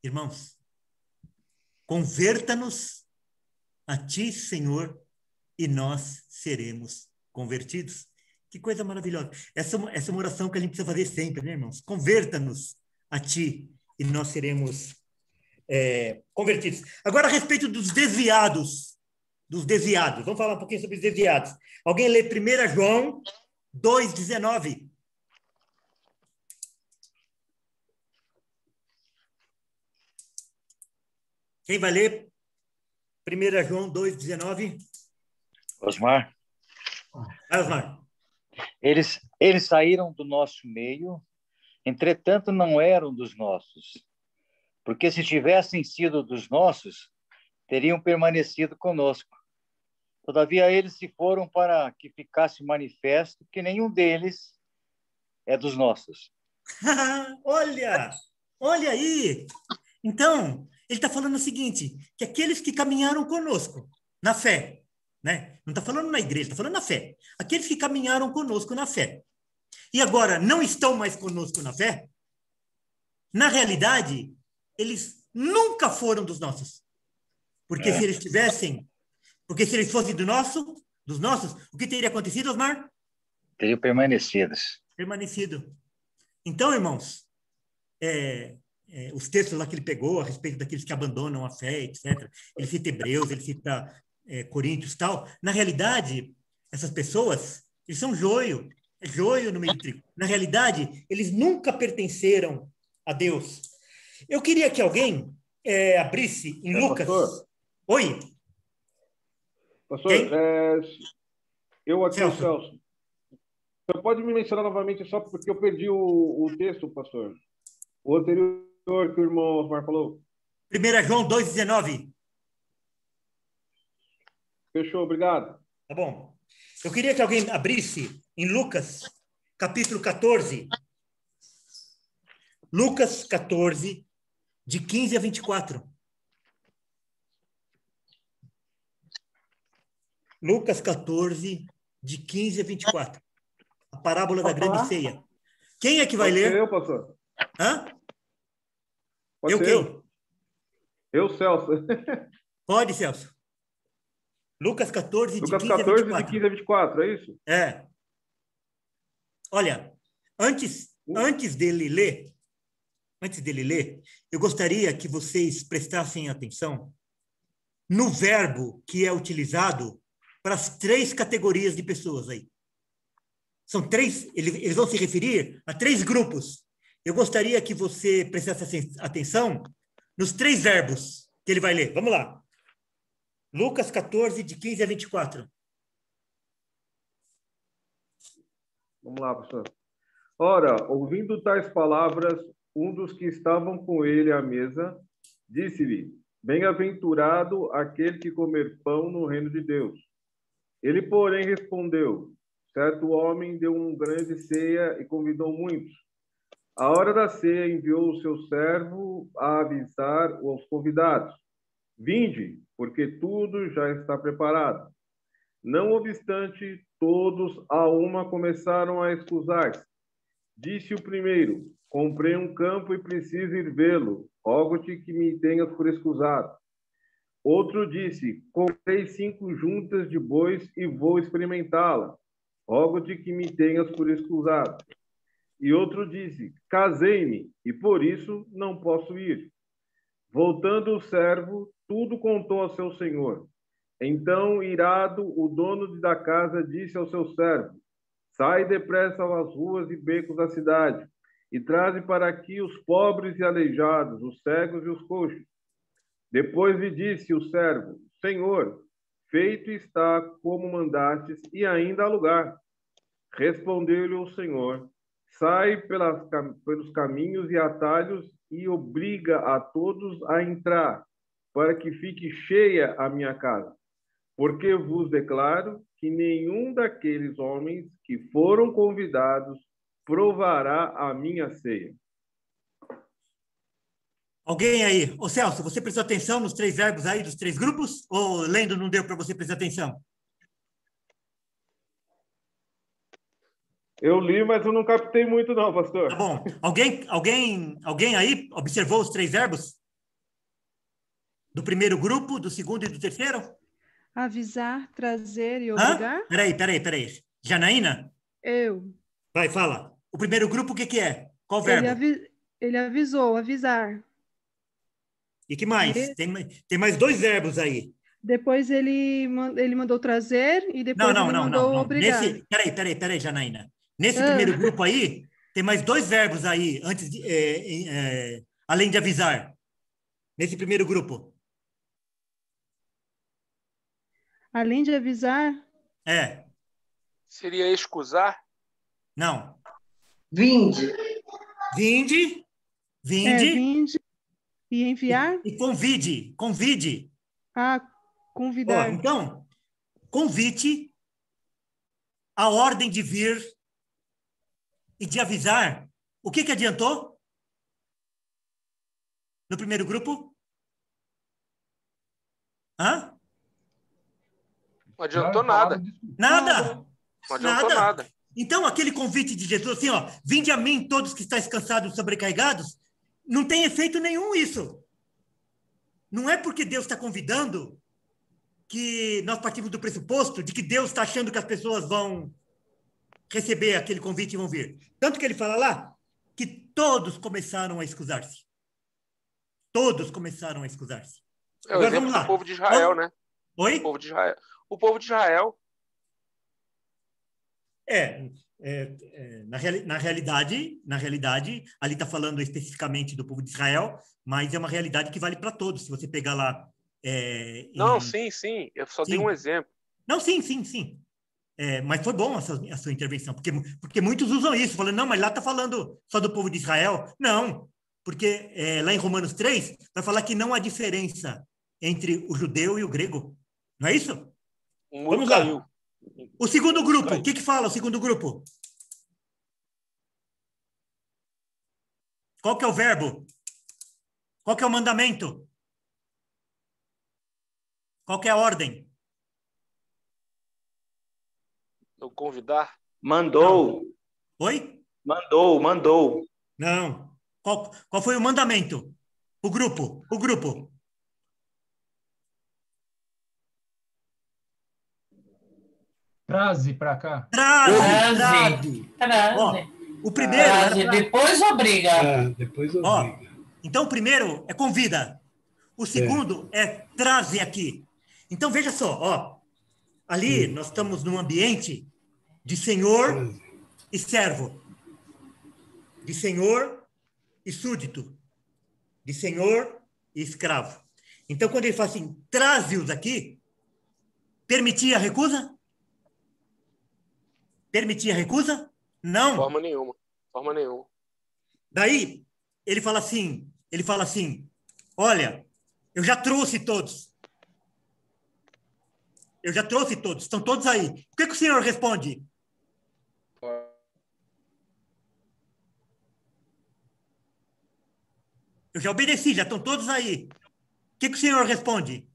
Irmãos, converta-nos a ti, Senhor, e nós seremos convertidos. Que coisa maravilhosa. Essa é uma oração que a gente precisa fazer sempre, né, irmãos? Converta-nos a ti e nós seremos convertidos. Agora, a respeito dos desviados. Vamos falar um pouquinho sobre os desviados. Alguém lê 1 João 2,19. Quem vai ler? 1 João 2,19. Osmar. Vai, Osmar. Eles saíram do nosso meio, entretanto não eram dos nossos. Porque se tivessem sido dos nossos, teriam permanecido conosco. Todavia eles se foram para que ficasse manifesto que nenhum deles é dos nossos. Olha aí! Então, ele está falando o seguinte, que aqueles que caminharam conosco na fé, né? Não está falando na igreja, está falando na fé. Aqueles que caminharam conosco na fé e agora não estão mais conosco na fé, na realidade, eles nunca foram dos nossos. Porque se eles tivessem, porque se eles fossem dos nossos, o que teria acontecido, Osmar? Teriam permanecido. Então, irmãos, os textos lá que ele pegou a respeito daqueles que abandonam a fé, etc. Ele cita Hebreus, ele cita Coríntios e tal. Na realidade, essas pessoas, eles são joio no meio do trigo. Na realidade, eles nunca pertenceram a Deus. Eu queria que alguém abrisse em Lucas. Pastor? Oi. Pastor, eu aqui, Celso. Você pode me mencionar novamente só porque eu perdi o texto, pastor? O anterior que o irmão Osmar falou. 1 João 2,19. Fechou, obrigado. Tá bom. Eu queria que alguém abrisse em Lucas, capítulo 14. Lucas 14, de 15 a 24. Lucas 14, de 15 a 24. A parábola da grande ceia. Quem é que vai ler? Eu, pastor. Hã? Pode ser eu. Eu, Celso. Pode, Celso. Lucas 14, Lucas de 15 14, a 24. de 15 a 24, é isso? É. Olha, antes dele ler, eu gostaria que vocês prestassem atenção no verbo que é utilizado para as 3 categorias de pessoas aí. São 3, eles vão se referir a 3 grupos. Eu gostaria que você prestasse atenção nos 3 verbos que ele vai ler. Vamos lá. Lucas 14, de 15 a 24. Vamos lá, pastor. Ora, ouvindo tais palavras, um dos que estavam com ele à mesa disse-lhe: Bem-aventurado aquele que comer pão no reino de Deus. Ele, porém, respondeu: Certo homem deu uma grande ceia e convidou muitos. À hora da ceia, enviou o seu servo a avisar os convidados: Vinde, porque tudo já está preparado. Não obstante, todos a uma começaram a excusar-se. Disse o primeiro: Comprei um campo e preciso ir vê-lo. Rogo-te que me tenhas por excusado. Outro disse: Comprei 5 juntas de bois e vou experimentá-la. Rogo-te que me tenhas por excusado. E outro disse: Casei-me e por isso não posso ir. Voltando o servo, tudo contou ao seu senhor. Então, irado, o dono da casa disse ao seu servo: Sai depressa às ruas e becos da cidade e traze para aqui os pobres e aleijados, os cegos e os coxos. Depois lhe disse o servo: Senhor, feito está como mandastes e ainda há lugar. Respondeu-lhe o Senhor: sai pelos caminhos e atalhos e obriga a todos a entrar, para que fique cheia a minha casa. Porque vos declaro que nenhum daqueles homens que foram convidados provará a minha ceia. Alguém aí? Ô Celso, você prestou atenção nos 3 verbos aí dos 3 grupos? Ou lendo não deu para você prestar atenção? Eu li, mas eu não captei muito não, pastor. Tá bom. Alguém aí observou os 3 verbos? Do primeiro grupo, do segundo e do terceiro? Avisar, trazer e obrigar? Peraí. Janaína? Eu. Vai, fala. O primeiro grupo, o que é? Qual verbo? Ele avisou, avisar. E que mais? Tem mais 2 verbos aí. Depois ele mandou trazer e depois ele mandou obrigar. Peraí, Janaína. Nesse primeiro grupo aí, tem mais 2 verbos aí, antes de, além de avisar. Nesse primeiro grupo. Além de avisar? Seria excusar? Não. Vinde. Vinde. Vinde. E enviar? E convide. Ah, convidar. Então, convite, a ordem de vir e de avisar. O que adiantou? No primeiro grupo? Não adiantou nada. Nada. Não adiantou nada. Então, aquele convite de Jesus, assim, ó, vinde a mim todos que estáis cansados e sobrecarregados, não tem efeito nenhum isso. Não é porque Deus está convidando que nós partimos do pressuposto de que Deus está achando que as pessoas vão receber aquele convite e vão vir. Tanto que ele fala lá que todos começaram a excusar-se. Todos começaram a excusar-se. É o exemplo do povo de Israel, né? Oi? O povo de Israel. Na realidade, ali está falando especificamente do povo de Israel, mas é uma realidade que vale para todos. Se você pegar lá... Sim. Eu só dei um exemplo. Não, sim. Mas foi bom a sua intervenção, porque muitos usam isso, falando, não, mas lá está falando só do povo de Israel. Não, porque lá em Romanos 3, vai falar que não há diferença entre o judeu e o grego. Não é isso? Vamos lá. O segundo grupo, o que fala o segundo grupo? Qual que é o verbo? Qual que é o mandamento? Qual que é a ordem? Eu convidar? Mandou. Não. Oi? Mandou. Não. Qual foi o mandamento? O grupo. Traze para cá. Traze. Ó, o primeiro... Depois obriga. Depois obriga. Então, o primeiro é convida. O segundo é traze aqui. Então, veja só. Ó, ali nós estamos num ambiente de senhor e servo. De senhor e súdito. De senhor e escravo. Então, quando ele fala assim, traze-os aqui, permitia a recusa? Permitia a recusa? Não. Forma nenhuma. Daí, ele fala assim, olha, eu já trouxe todos. Estão todos aí. O que o senhor responde? Eu já obedeci, já estão todos aí. O que o senhor responde?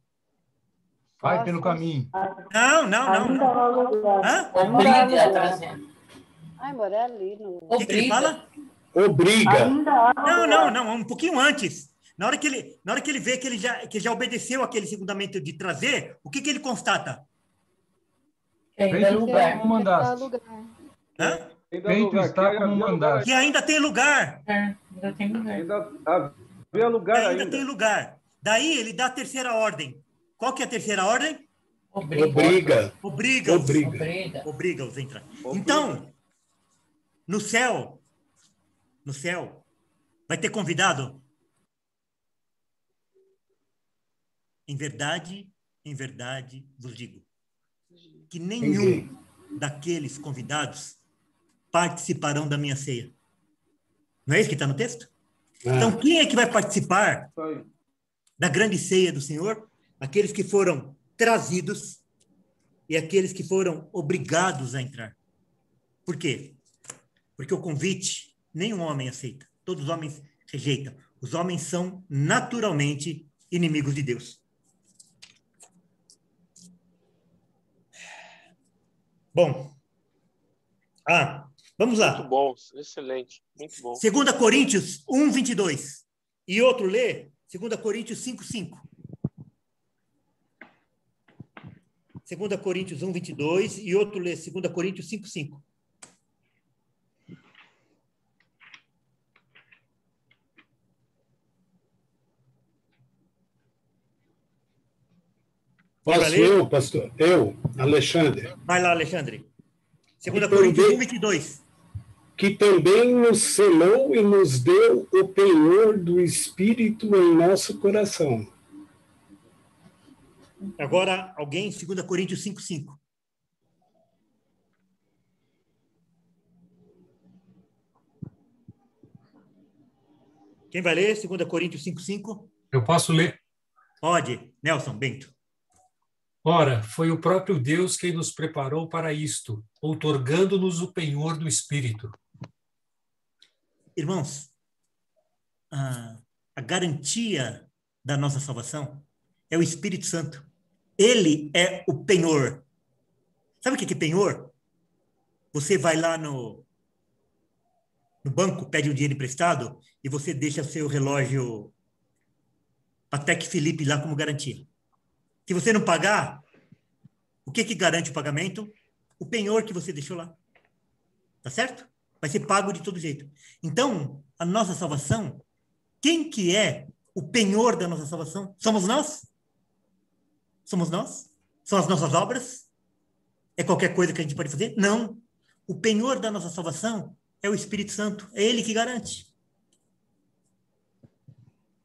Vai pelo caminho. Não. Hã? Obriga, trazendo. Ai, Morelli. O que ele fala? Obriga. Não, um pouquinho antes. Na hora que ele vê que ele já obedeceu aquele segundamento de trazer, o que ele constata? Feito está como mandaste. Hã? Feito está como mandaste. Que ainda tem lugar. Ainda tem lugar. Ainda tem lugar. Daí ele dá a terceira ordem. Qual que é a terceira ordem? Obriga-os a entrar. Então, no céu, vai ter convidado? Em verdade vos digo que nenhum daqueles convidados participarão da minha ceia. Não é isso que está no texto? Então, quem é que vai participar da grande ceia do Senhor? Aqueles que foram trazidos e aqueles que foram obrigados a entrar. Por quê? Porque o convite nenhum homem aceita. Todos os homens rejeitam. Os homens são naturalmente inimigos de Deus. Bom. Vamos lá. Muito bom, excelente, muito bom. 2 Coríntios 1, 22. E outro lê 2 Coríntios 5, 5. 2 Coríntios 1, 22 e outro lê 2 Coríntios 5, 5. Posso eu, pastor? Eu, Alexandre. Vai lá, Alexandre. 2 Coríntios 1, 22. Que também nos selou e nos deu o penhor do Espírito em nosso coração. Agora, alguém, 2 Coríntios 5, 5. Quem vai ler? 2 Coríntios 5, 5. Eu posso ler? Pode. Nelson, Bento. Ora, foi o próprio Deus quem nos preparou para isto, outorgando-nos o penhor do Espírito. Irmãos, a garantia da nossa salvação é o Espírito Santo. Ele é o penhor. Sabe o que é penhor? Você vai lá no banco, pede um dinheiro emprestado e você deixa seu relógio Patek Philippe lá como garantia. Se você não pagar, o que garante o pagamento? O penhor que você deixou lá. Tá certo? Vai ser pago de todo jeito. Então, a nossa salvação, quem que é o penhor da nossa salvação? Somos nós? Somos nós? São as nossas obras? É qualquer coisa que a gente pode fazer? Não. O penhor da nossa salvação é o Espírito Santo. É ele que garante.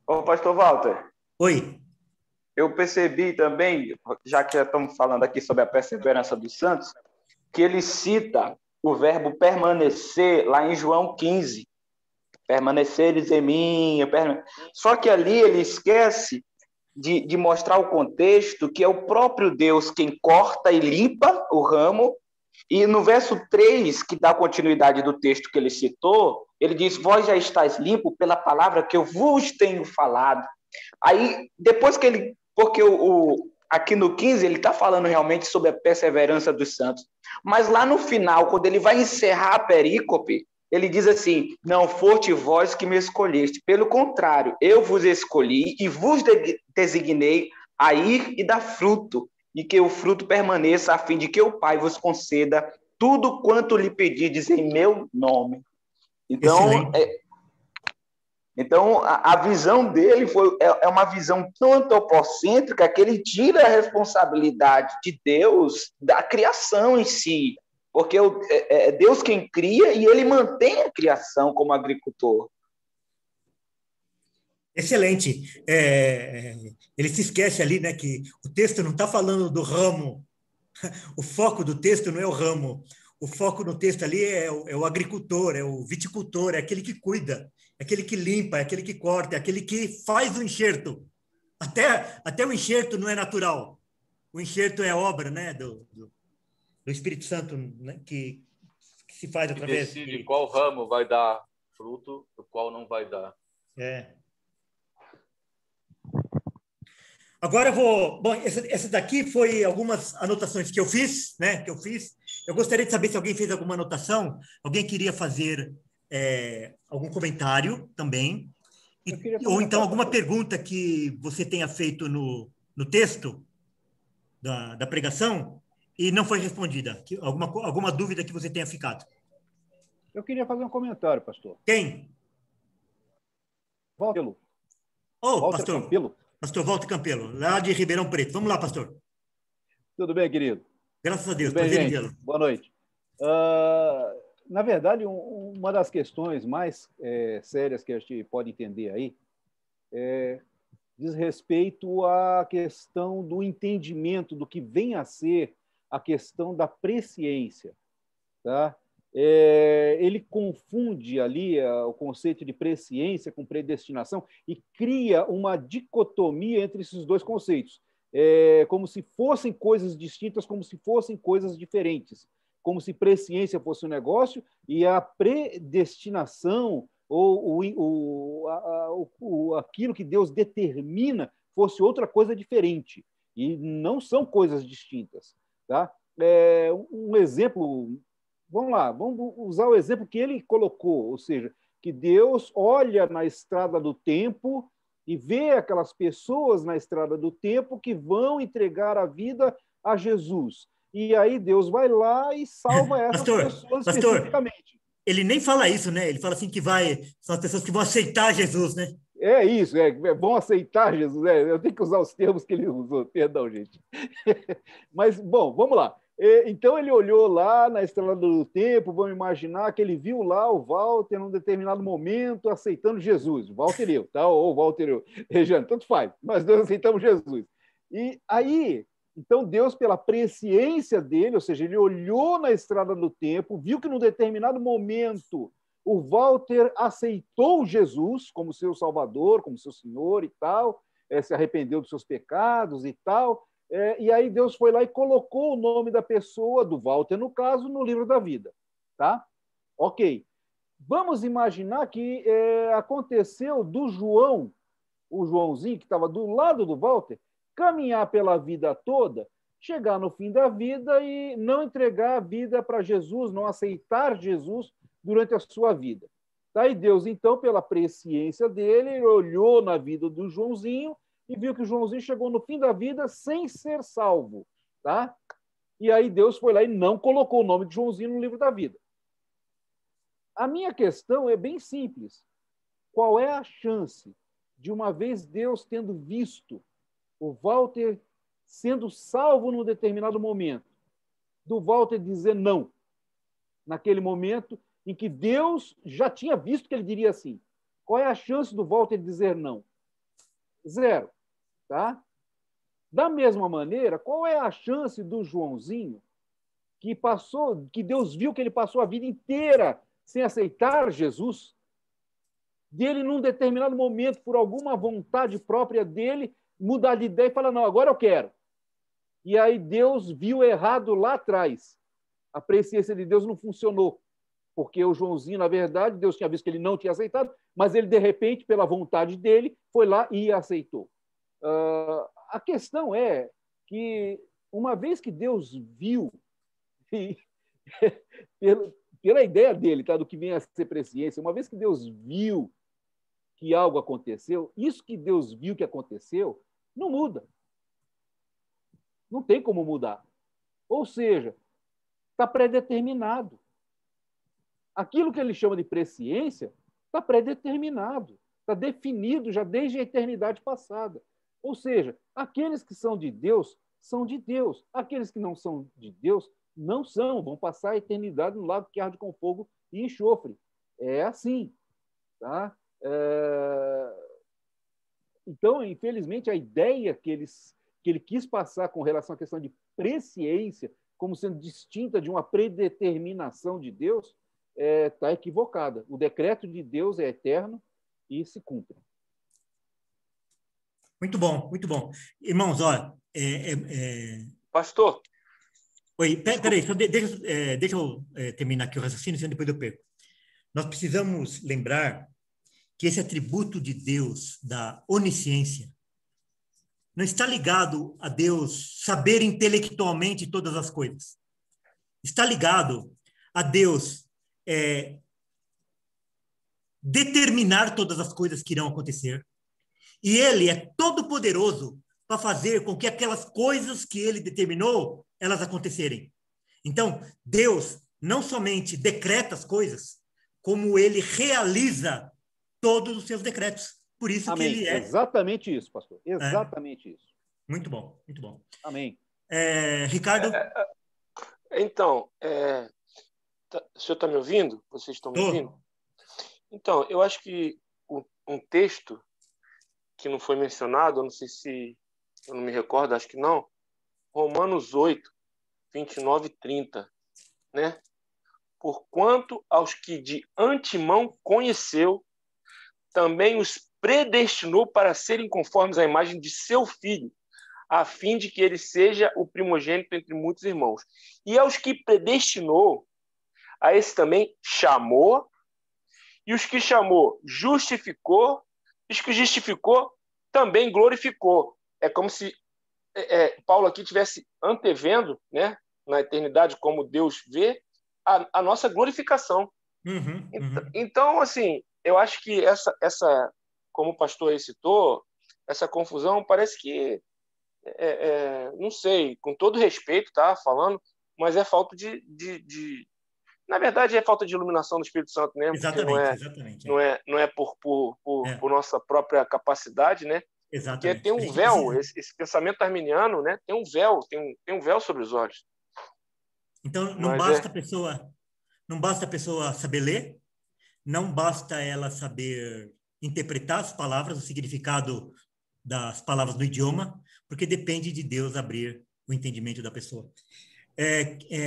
Ô, pastor Walter. Oi. Eu percebi também, já que estamos falando aqui sobre a perseverança dos santos, que ele cita o verbo permanecer lá em João 15. Permaneceres em mim. Só que ali ele esquece de mostrar o contexto, que é o próprio Deus quem corta e limpa o ramo. E no verso 3, que dá continuidade do texto que ele citou, ele diz, vós já estáis limpo pela palavra que eu vos tenho falado. Aí, depois que ele... Porque aqui no 15 ele está falando realmente sobre a perseverança dos santos. Mas lá no final, quando ele vai encerrar a perícope, ele diz assim, não foste vós que me escolheste. Pelo contrário, eu vos escolhi e vos designei a ir e dar fruto, e que o fruto permaneça, a fim de que o Pai vos conceda tudo quanto lhe pedirdes em meu nome. Então, a visão dele é uma visão tão antropocêntrica que ele tira a responsabilidade de Deus da criação em si, porque é Deus quem cria e ele mantém a criação como agricultor. Excelente. Ele se esquece ali, né, que o texto não está falando do ramo. O foco do texto não é o ramo. O foco no texto ali é o agricultor, é o viticultor, é aquele que cuida, é aquele que limpa, é aquele que corta, é aquele que faz o enxerto. Até o enxerto não é natural. O enxerto é obra, né, do Espírito Santo, né, que se faz através... Decide qual ramo vai dar fruto e qual não vai dar. Agora eu vou... Bom, essa daqui foi algumas anotações que eu fiz, né, Eu gostaria de saber se alguém fez alguma anotação, alguém queria fazer algum comentário também, ou então alguma pergunta que você tenha feito no texto da pregação e não foi respondida, alguma dúvida que você tenha ficado. Eu queria fazer um comentário, pastor. Quem? Walter. Walter Campelo. Pastor Walter Campelo, lá de Ribeirão Preto. Vamos lá, pastor. Tudo bem, querido? Graças a Deus. Tudo bem, gente? Boa noite. Na verdade, uma das questões mais sérias que a gente pode entender aí diz respeito à questão do entendimento do que vem a ser a questão da presciência. Tá? ele confunde ali o conceito de presciência com predestinação e cria uma dicotomia entre esses dois conceitos, como se fossem coisas distintas, como se fossem coisas diferentes, como se presciência fosse um negócio e a predestinação ou aquilo que Deus determina fosse outra coisa diferente. E não são coisas distintas. Tá? Um exemplo... Vamos lá, vamos usar o exemplo que ele colocou, ou seja, que Deus olha na estrada do tempo e vê aquelas pessoas na estrada do tempo que vão entregar a vida a Jesus. E aí Deus vai lá e salva essas pessoas especificamente. Ele nem fala isso, né? Ele fala assim que são as pessoas que vão aceitar Jesus, né? É isso, vão aceitar Jesus. Eu tenho que usar os termos que ele usou, perdão, gente. Mas, bom, vamos lá. Então, ele olhou lá na estrada do tempo, vamos imaginar que ele viu lá o Walter, num determinado momento, aceitando Jesus. Walter e eu, tá? Ou Walter e eu. Rejane, tanto faz. Nós dois aceitamos Jesus. E aí, então, Deus, pela presciência dele, ou seja, ele olhou na estrada do tempo, viu que num determinado momento o Walter aceitou Jesus como seu Salvador, como seu Senhor e tal, se arrependeu dos seus pecados e tal. E aí Deus foi lá e colocou o nome da pessoa, do Walter, no caso, no livro da vida. Tá? Ok. Vamos imaginar que aconteceu do João, o Joãozinho, que estava do lado do Walter, caminhar pela vida toda, chegar no fim da vida e não entregar a vida para Jesus, não aceitar Jesus durante a sua vida. Tá? E Deus, então, pela presciência dele, ele olhou na vida do Joãozinho e viu que o Joãozinho chegou no fim da vida sem ser salvo. Tá? E aí Deus foi lá e não colocou o nome de Joãozinho no livro da vida. A minha questão é bem simples. Qual é a chance de, uma vez Deus tendo visto o Walter sendo salvo num determinado momento, do Walter dizer não, naquele momento em que Deus já tinha visto que ele diria sim? Qual é a chance do Walter dizer não? 0. Tá? Da mesma maneira, qual é a chance do Joãozinho, que Deus viu que ele passou a vida inteira sem aceitar Jesus, dele, num determinado momento, por alguma vontade própria dele, mudar de ideia e falar, não, agora eu quero. E aí Deus viu errado lá atrás. A presciência de Deus não funcionou, porque o Joãozinho, na verdade, Deus tinha visto que ele não tinha aceitado, mas ele, de repente, pela vontade dele, foi lá e aceitou. A questão é que, uma vez que Deus viu, pela ideia dele, tá, do que vem a ser presciência, uma vez que Deus viu que algo aconteceu, isso que Deus viu que aconteceu, não muda. Não tem como mudar. Ou seja, está predeterminado. Aquilo que ele chama de presciência está predeterminado, está definido já desde a eternidade passada. Ou seja, aqueles que são de Deus, são de Deus. Aqueles que não são de Deus, não são. Vão passar a eternidade no lago que arde com fogo e enxofre. É assim. Tá? Então, infelizmente, a ideia que ele quis passar com relação à questão de presciência, como sendo distinta de uma predeterminação de Deus, está equivocada. O decreto de Deus é eterno e se cumpre. Muito bom, muito bom. Irmãos, olha... Pastor? Oi, peraí, deixa eu terminar aqui o raciocínio, senão depois eu perco. Nós precisamos lembrar que esse atributo de Deus, da onisciência, não está ligado a Deus saber intelectualmente todas as coisas. Está ligado a Deus determinar todas as coisas que irão acontecer. E ele é todo poderoso para fazer com que aquelas coisas que ele determinou, elas acontecerem. Então, Deus não somente decreta as coisas, como ele realiza todos os seus decretos. Por isso Amém. Que ele é... Exatamente isso, pastor. Exatamente isso. Muito bom, muito bom. Amém. Ricardo? Então, o senhor está me ouvindo? Vocês estão me ouvindo? Então, eu acho que um texto que não foi mencionado, eu não sei se... Eu não me recordo, acho que não. Romanos 8, 29 e 30. Né? porquanto aos que de antemão conheceu, também os predestinou para serem conformes à imagem de seu Filho, a fim de que ele seja o primogênito entre muitos irmãos. E aos que predestinou, a esse também chamou, e os que chamou justificou, e os que justificou também glorificou. É como se Paulo aqui estivesse antevendo, né, na eternidade, como Deus vê, a nossa glorificação. Então, assim, eu acho que essa, como o pastor aí citou, essa confusão parece que, não sei, com todo respeito, tá falando, mas é falta na verdade, é falta de iluminação do Espírito Santo mesmo. Exatamente. Não é por nossa própria capacidade, né? Porque tem um véu, esse pensamento arminiano, né? Tem um véu, tem um véu sobre os olhos. Então, não basta a pessoa saber ler, não basta ela saber interpretar as palavras, o significado das palavras no idioma, porque depende de Deus abrir o entendimento da pessoa.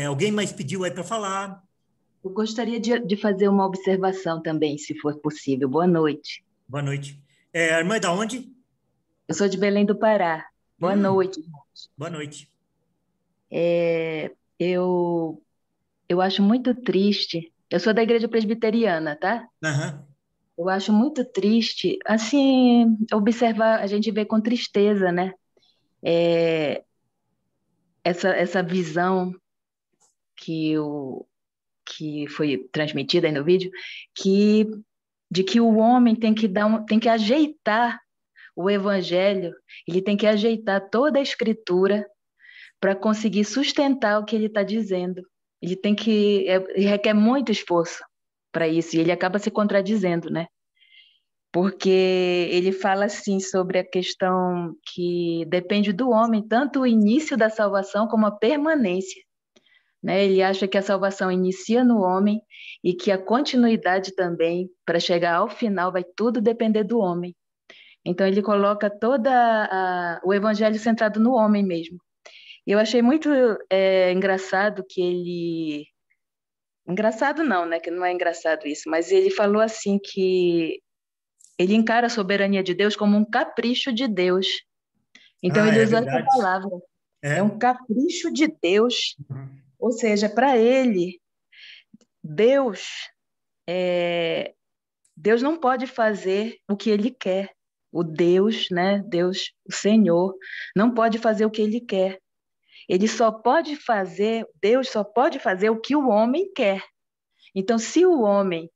Alguém mais pediu aí para falar? Eu gostaria de fazer uma observação também, se for possível. Boa noite. Boa noite. A irmã é da onde? Eu sou de Belém do Pará. Boa noite. Boa noite. Eu acho muito triste. Eu sou da igreja presbiteriana, tá? Eu acho muito triste, assim, observar, a gente vê com tristeza, né? Essa visão que foi transmitida aí no vídeo, de que o homem tem que ajeitar o evangelho, ele tem que ajeitar toda a escritura para conseguir sustentar o que ele está dizendo. Ele requer muito esforço para isso, e ele acaba se contradizendo, né? Porque ele fala assim sobre a questão que depende do homem, tanto o início da salvação como a permanência. Né? Ele acha que a salvação inicia no homem e que a continuidade também, para chegar ao final, vai tudo depender do homem. Então, ele coloca o evangelho centrado no homem mesmo. Eu achei muito engraçado que ele... Engraçado não, né? Que não é engraçado isso, mas ele falou assim que ele encara a soberania de Deus como um capricho de Deus. Então, ele usou essa palavra. É um capricho de Deus. Ou seja, para ele, Deus não pode fazer o que ele quer. O Deus, né? Deus, o Senhor, não pode fazer o que ele quer. Deus só pode fazer o que o homem quer. Então, se o homem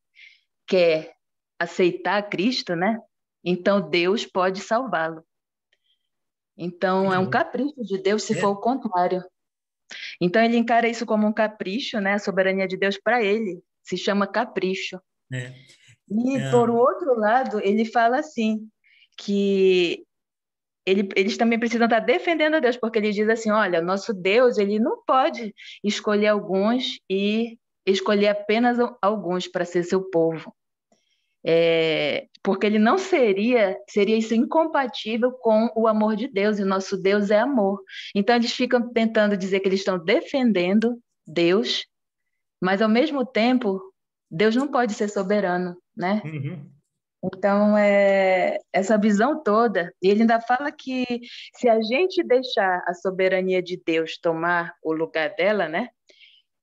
quer aceitar Cristo, né? Então Deus pode salvá-lo. Então, é um capricho de Deus se for o contrário. Então, ele encara isso como um capricho, né? A soberania de Deus, para ele, se chama capricho. E, por outro lado, ele fala assim, que eles também precisam estar defendendo a Deus, porque ele diz assim, olha, nosso Deus, ele não pode escolher alguns e escolher apenas alguns para ser seu povo. Porque ele não seria isso incompatível com o amor de Deus, e o nosso Deus é amor. Então, eles ficam tentando dizer que eles estão defendendo Deus, mas, ao mesmo tempo, Deus não pode ser soberano, né? Então, essa visão toda, e ele ainda fala que se a gente deixar a soberania de Deus tomar o lugar dela, né?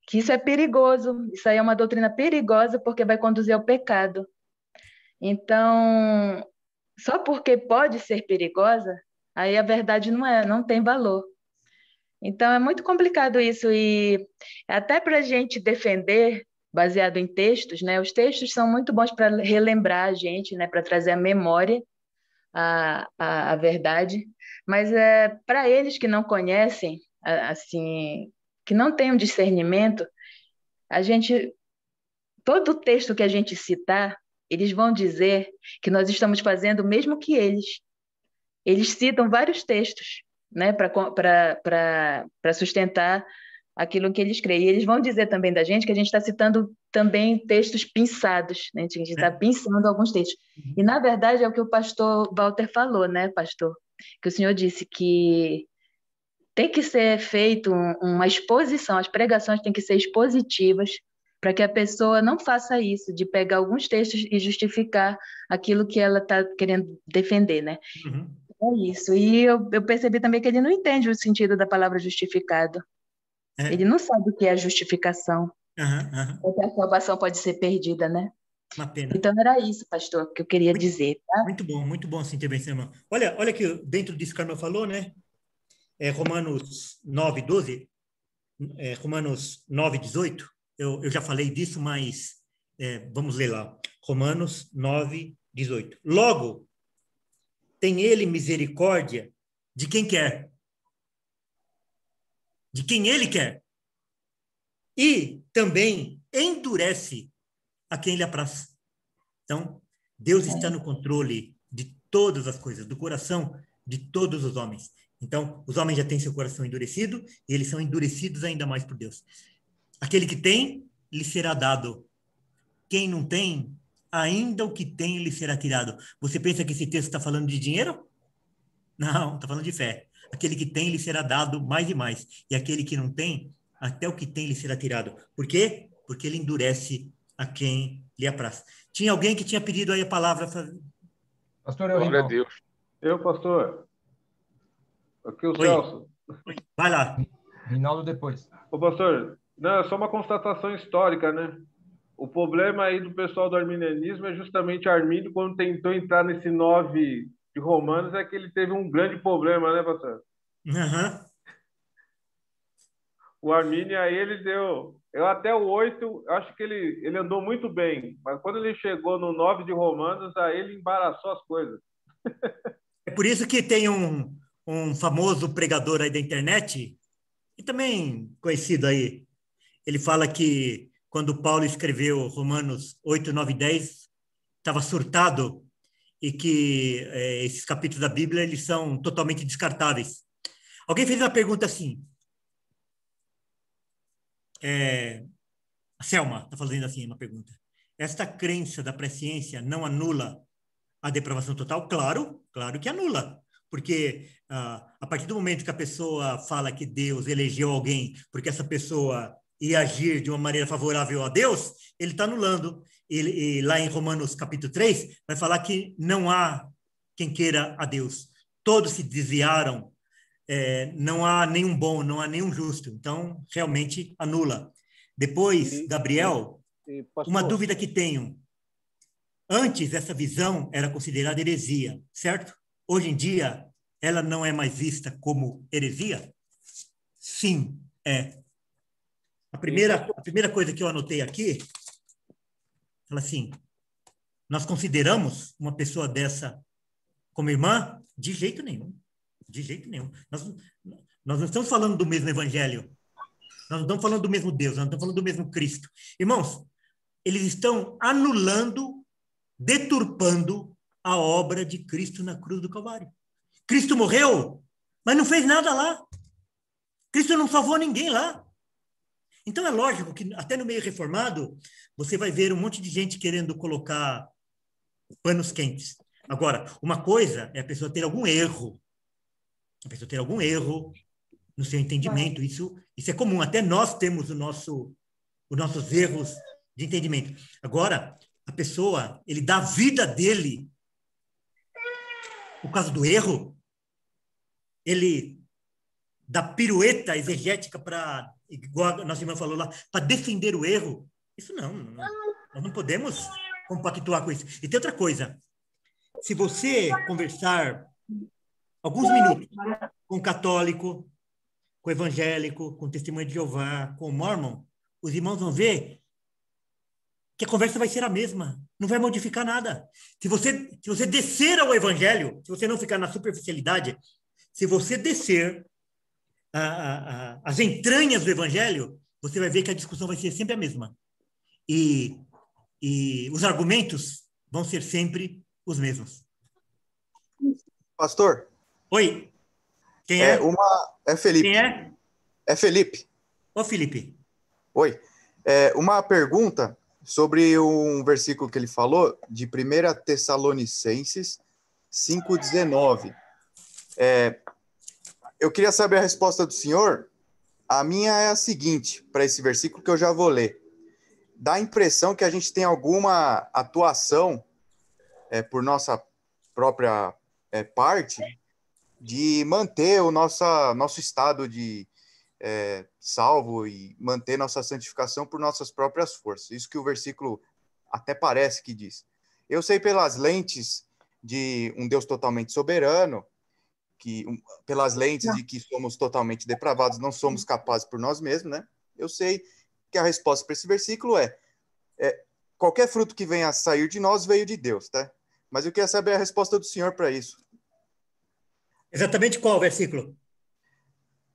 Que isso é perigoso, isso aí é uma doutrina perigosa, porque vai conduzir ao pecado. Então, só porque pode ser perigosa, aí a verdade não tem valor. Então, é muito complicado isso, e até para a gente defender, baseado em textos, né? Os textos são muito bons para relembrar a gente, né? Para trazer à memória a verdade, mas para eles que não conhecem, assim, que não têm um discernimento, todo o texto que a gente citar, eles vão dizer que nós estamos fazendo o mesmo que eles. Eles citam vários textos, né, para sustentar aquilo que eles creem. E eles vão dizer também da gente que a gente está citando também textos pinçados, né? A gente está pensando alguns textos. E, na verdade, é o que o pastor Walter falou, né, pastor? Que o senhor disse que tem que ser feito uma exposição, as pregações têm que ser expositivas para que a pessoa não faça isso, de pegar alguns textos e justificar aquilo que ela está querendo defender, né? É isso. E eu percebi também que ele não entende o sentido da palavra justificado. Ele não sabe o que é justificação. Porque a salvação pode ser perdida, né? Uma pena. Então era isso, pastor, que eu queria dizer, tá? Muito bom essa intervenção, irmão. Olha que dentro disso que o Carmel falou, né? Romanos 9, 12, Romanos 9, 18, eu já falei disso, mas vamos ler lá. Romanos 9, 18. Logo, tem ele misericórdia de quem quer. De quem ele quer. E também endurece a quem lhe apraz. Então, Deus está no controle de todas as coisas, do coração de todos os homens. Então, os homens já têm seu coração endurecido e eles são endurecidos ainda mais por Deus. Aquele que tem, lhe será dado. Quem não tem, ainda o que tem lhe será tirado. Você pensa que esse texto está falando de dinheiro? Não, está falando de fé. Aquele que tem, lhe será dado mais e mais. E aquele que não tem, até o que tem lhe será tirado. Por quê? Porque ele endurece a quem lhe apraz. Tinha alguém que tinha pedido aí a palavra. Pastor, glória a Deus. Pastor. Aqui o Celso. Vai lá. Rinaldo depois. Ô, pastor, não, é só uma constatação histórica, né? O problema aí do pessoal do arminianismo é justamente Armínio, quando tentou entrar nesse 9 de Romanos, é que ele teve um grande problema, né, pastor? O Armínio aí, ele deu... Eu até o 8, acho que ele andou muito bem, mas quando ele chegou no 9 de Romanos, aí ele embaraçou as coisas. É por isso que tem um famoso pregador aí da internet, e também conhecido aí, ele fala que quando Paulo escreveu Romanos 8, 9 e 10, estava surtado e que esses capítulos da Bíblia eles são totalmente descartáveis. Alguém fez uma pergunta assim, a Selma está fazendo assim uma pergunta. Esta crença da presciência não anula a depravação total? Claro que anula. Porque a partir do momento que a pessoa fala que Deus elegeu alguém porque essa pessoa ia agir de uma maneira favorável a Deus, ele está anulando. E lá em Romanos capítulo 3, vai falar que não há quem queira a Deus. Todos se desviaram, não há nenhum bom, não há nenhum justo. Então, realmente anula. Depois, Gabriel, uma dúvida que tenho. Antes, essa visão era considerada heresia, certo? Hoje em dia, ela não é mais vista como heresia? Sim, é. A primeira coisa que eu anotei aqui, fala assim, nós consideramos uma pessoa dessa como irmã? De jeito nenhum. De jeito nenhum. Nós não estamos falando do mesmo evangelho. Nós não estamos falando do mesmo Deus, nós não estamos falando do mesmo Cristo. Irmãos, eles estão anulando, deturpando a obra de Cristo na cruz do Calvário. Cristo morreu, mas não fez nada lá. Cristo não salvou ninguém lá. Então é lógico que até no meio reformado você vai ver um monte de gente querendo colocar panos quentes. Agora, uma coisa é a pessoa ter algum erro. A pessoa ter algum erro no seu entendimento. Isso é comum. Até nós temos os nossos erros de entendimento. Agora, a pessoa, ele dá a vida dele por causa do erro. Ele dá pirueta exegética para, igual a nossa irmã falou lá, para defender o erro. Isso não. Nós não podemos compactuar com isso. E tem outra coisa. Se você conversar alguns minutos com o católico, com o evangélico, com o testemunho de Jeová, com o mormon, os irmãos vão ver que a conversa vai ser a mesma. Não vai modificar nada. Se você descer ao evangelho, se você não ficar na superficialidade, se você descer as entranhas do evangelho, você vai ver que a discussão vai ser sempre a mesma. E os argumentos vão ser sempre os mesmos. Pastor? Oi. Quem é? É Felipe. Quem é? É Felipe. Ô, Felipe. Oi. Uma pergunta sobre um versículo que ele falou, de 1 Tessalonicenses 5,19. Eu queria saber a resposta do senhor. A minha é a seguinte, para esse versículo que eu já vou ler. dá a impressão que a gente tem alguma atuação por nossa própria parte de manter o nosso estado de salvo e manter nossa santificação por nossas próprias forças. Isso que o versículo até parece que diz. Eu sei pelas lentes de um Deus totalmente soberano, pelas lentes de que somos totalmente depravados, não somos capazes por nós mesmos, né? Eu sei que a resposta para esse versículo qualquer fruto que venha a sair de nós veio de Deus, tá? Mas eu queria saber a resposta do senhor para isso. Exatamente qual versículo?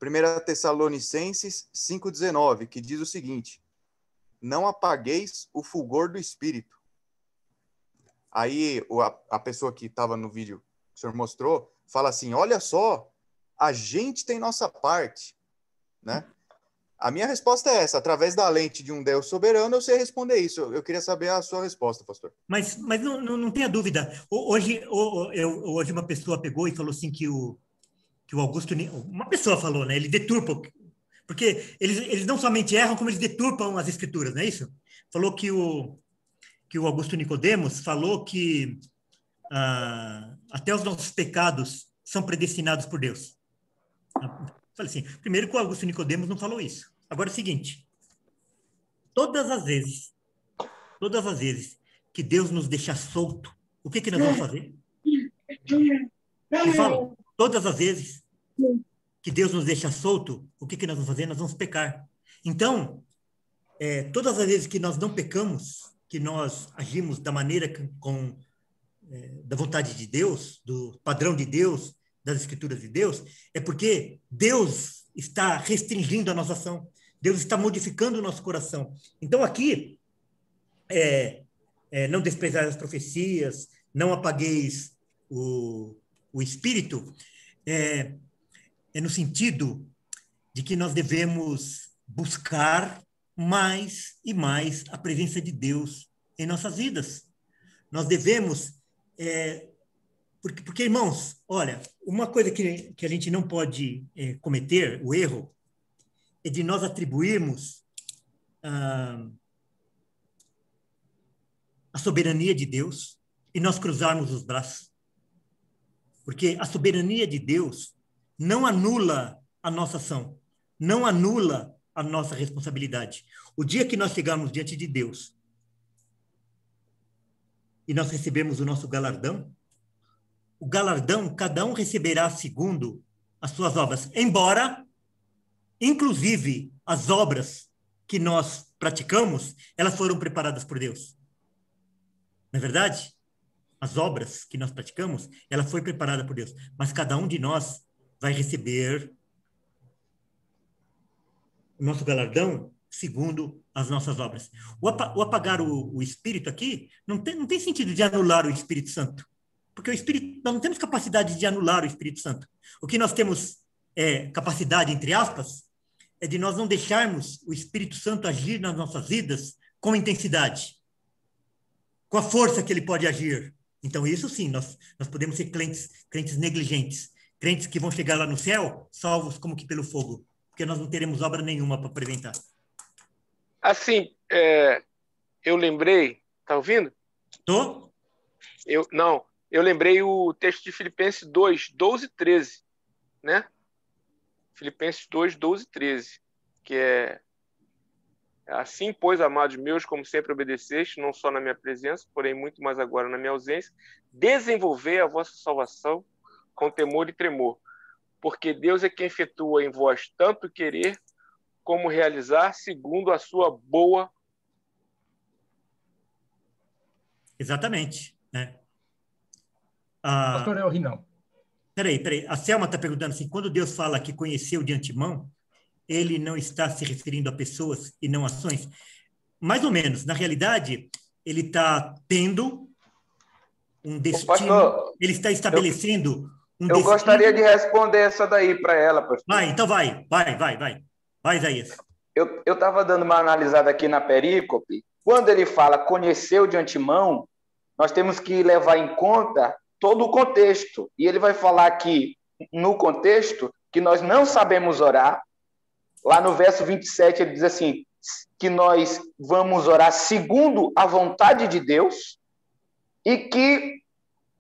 1 Tessalonicenses 5,19, que diz o seguinte: não apagueis o fulgor do Espírito. Aí a pessoa que estava no vídeo que o senhor mostrou fala assim, olha só, a gente tem nossa parte, né? A minha resposta é essa, através da lente de um Deus soberano, eu sei responder isso. Eu queria saber a sua resposta, pastor. Mas não tenha dúvida. Hoje uma pessoa pegou e falou assim que o Augusto... Uma pessoa falou, né? Ele deturpa... Porque eles não somente erram, como eles deturpam as escrituras, não é isso? Falou que o Augusto Nicodemos falou que até os nossos pecados são predestinados por Deus. Falei assim, primeiro que o Augusto Nicodemos não falou isso. Agora é o seguinte, todas as vezes que Deus nos deixar solto, o que nós vamos fazer? Eu falo, todas as vezes que Deus nos deixa solto, o que nós vamos fazer? Nós vamos pecar. Então, todas as vezes que nós não pecamos, que nós agimos da maneira da vontade de Deus, do padrão de Deus, das escrituras de Deus, é porque Deus está restringindo a nossa ação. Deus está modificando o nosso coração. Então, aqui, não desprezar as profecias, não apagueis o Espírito, é no sentido de que nós devemos buscar mais e mais a presença de Deus em nossas vidas. Nós devemos... Porque, irmãos, olha, uma coisa que a gente não pode cometer, o erro, é de nós atribuirmos a soberania de Deus e nós cruzarmos os braços. Porque a soberania de Deus não anula a nossa ação, não anula a nossa responsabilidade. O dia que nós chegarmos diante de Deus e nós recebemos o nosso galardão, o galardão, cada um receberá segundo as suas obras. Embora, inclusive, as obras que nós praticamos, elas foram preparadas por Deus. Não é verdade? As obras que nós praticamos, ela foi preparada por Deus. Mas cada um de nós vai receber o nosso galardão segundo as nossas obras. O apagar o Espírito aqui não tem sentido de anular o Espírito Santo. Porque nós não temos capacidade de anular o Espírito Santo. O que nós temos capacidade, entre aspas, é de nós não deixarmos o Espírito Santo agir nas nossas vidas com intensidade, com a força que ele pode agir. Então, isso sim, nós podemos ser crentes negligentes, crentes que vão chegar lá no céu, salvos como que pelo fogo, porque nós não teremos obra nenhuma para apresentar. Assim, eu lembrei, tá ouvindo? Tô? Eu lembrei o texto de Filipenses 2, 12 e 13, né? Filipenses 2, 12 e 13, que é assim, pois, amados meus, como sempre obedeceste, não só na minha presença, porém muito mais agora na minha ausência, desenvolvei a vossa salvação com temor e tremor, porque Deus é quem efetua em vós tanto querer como realizar segundo a sua boa... Exatamente, né? Pastor Rinaldo. Peraí. A Selma está perguntando assim, quando Deus fala que conheceu de antemão, ele não está se referindo a pessoas e não ações? Mais ou menos. Na realidade, ele está tendo um destino, pastor, ele está estabelecendo um destino. Eu gostaria de responder essa daí para ela, pastor. Vai, então vai. Vai, Isaías. Eu estava dando uma analisada aqui na perícope. Quando ele fala conheceu de antemão, nós temos que levar em conta todo o contexto. E ele vai falar aqui, no contexto, que nós não sabemos orar. Lá no verso 27, ele diz assim, que nós vamos orar segundo a vontade de Deus, e que,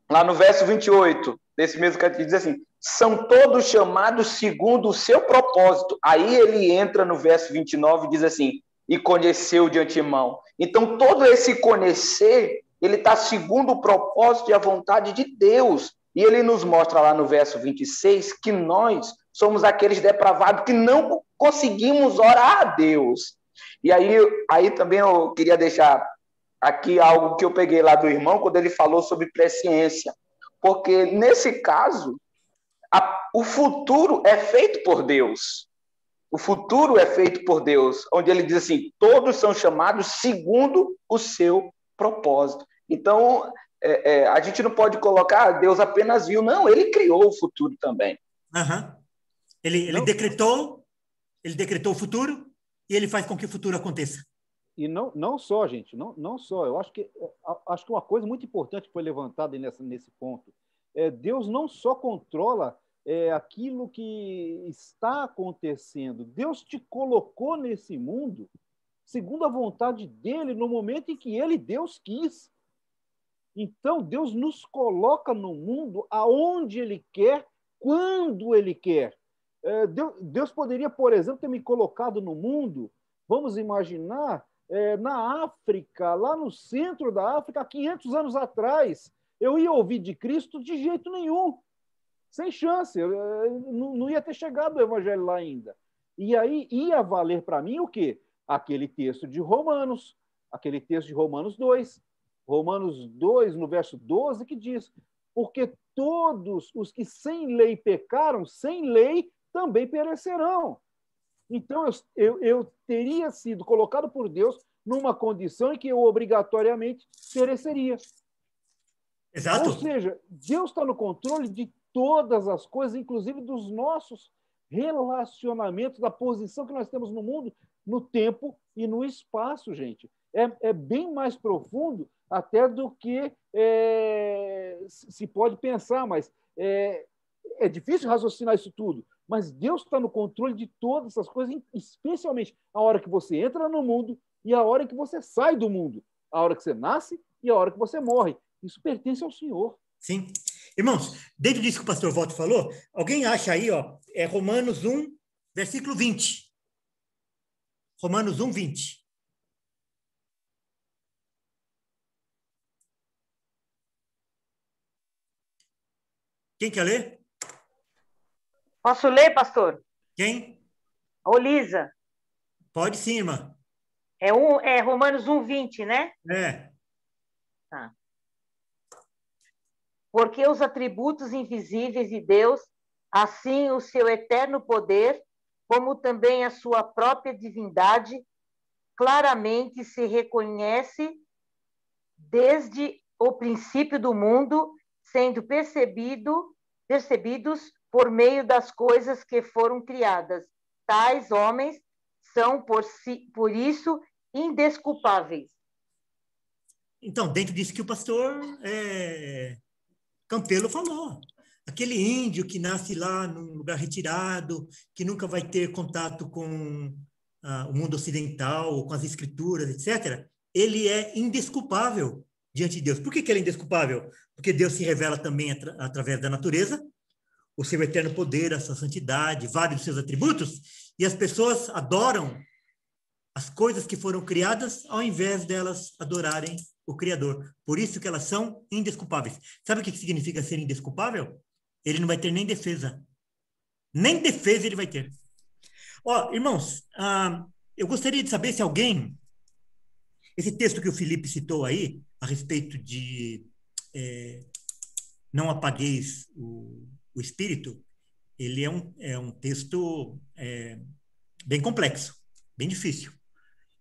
lá no verso 28, desse mesmo capítulo, diz assim, são todos chamados segundo o seu propósito. Aí ele entra no verso 29 e diz assim, e conheceu de antemão. Então, todo esse conhecer, ele está segundo o propósito e a vontade de Deus. E ele nos mostra lá no verso 26 que nós somos aqueles depravados que não conseguimos orar a Deus. E aí também eu queria deixar aqui algo que eu peguei lá do irmão, quando ele falou sobre presciência. Porque, nesse caso, o futuro é feito por Deus. O futuro é feito por Deus, onde ele diz assim, todos são chamados segundo o seu propósito. Então, a gente não pode colocar, Deus apenas viu. Não, ele criou o futuro também. Uhum. Ele decretou o futuro e ele faz com que o futuro aconteça. E não só, gente, não só. Eu acho que uma coisa muito importante foi levantada nesse ponto. Deus não só controla aquilo que está acontecendo. Deus te colocou nesse mundo segundo a vontade dele, no momento em que ele, Deus, quis. Então, Deus nos coloca no mundo aonde ele quer, quando ele quer. Deus poderia, por exemplo, ter me colocado no mundo, vamos imaginar, na África, lá no centro da África, há 500 anos atrás. Eu ia ouvir de Cristo de jeito nenhum. Sem chance. Não ia ter chegado o evangelho lá ainda. E aí ia valer para mim o quê? Aquele texto de Romanos, aquele texto de Romanos 2. Romanos 2, no verso 12, que diz, porque todos os que sem lei pecaram, sem lei também perecerão. Então, eu teria sido colocado por Deus numa condição em que eu obrigatoriamente pereceria. Exato. Ou seja, Deus está no controle de todas as coisas, inclusive dos nossos relacionamentos, da posição que nós temos no mundo, no tempo e no espaço, gente. É bem mais profundo até do que se pode pensar, mas é difícil raciocinar isso tudo. Mas Deus está no controle de todas essas coisas, especialmente a hora que você entra no mundo e a hora que você sai do mundo, a hora que você nasce e a hora que você morre. Isso pertence ao Senhor. Sim. Irmãos, dentro disso que o pastor Walter falou, alguém acha aí, Romanos 1, versículo 20. Romanos 1, 20. Quem quer ler? Posso ler, pastor? Quem? Ô, Lisa. Pode sim, irmã. É Romanos 1, 20, né? Tá. Porque os atributos invisíveis de Deus, assim o seu eterno poder, como também a sua própria divindade, claramente se reconhece desde o princípio do mundo, sendo percebidos por meio das coisas que foram criadas. Tais homens são, por isso, indesculpáveis. Então, dentro disso que o pastor Campelo falou. Aquele índio que nasce lá num lugar retirado, que nunca vai ter contato com o mundo ocidental, com as escrituras, etc., ele é indesculpável diante de Deus. Por que ele é indesculpável? Porque Deus se revela também através da natureza, o seu eterno poder, a sua santidade, vários dos seus atributos, e as pessoas adoram as coisas que foram criadas ao invés delas adorarem o Criador. Por isso que elas são indesculpáveis. Sabe o que significa ser indesculpável? Ele não vai ter nem defesa. Nem defesa ele vai ter. Irmãos, eu gostaria de saber se alguém... Esse texto que o Felipe citou aí, a respeito de não apagueis o espírito, ele é um texto bem complexo, bem difícil.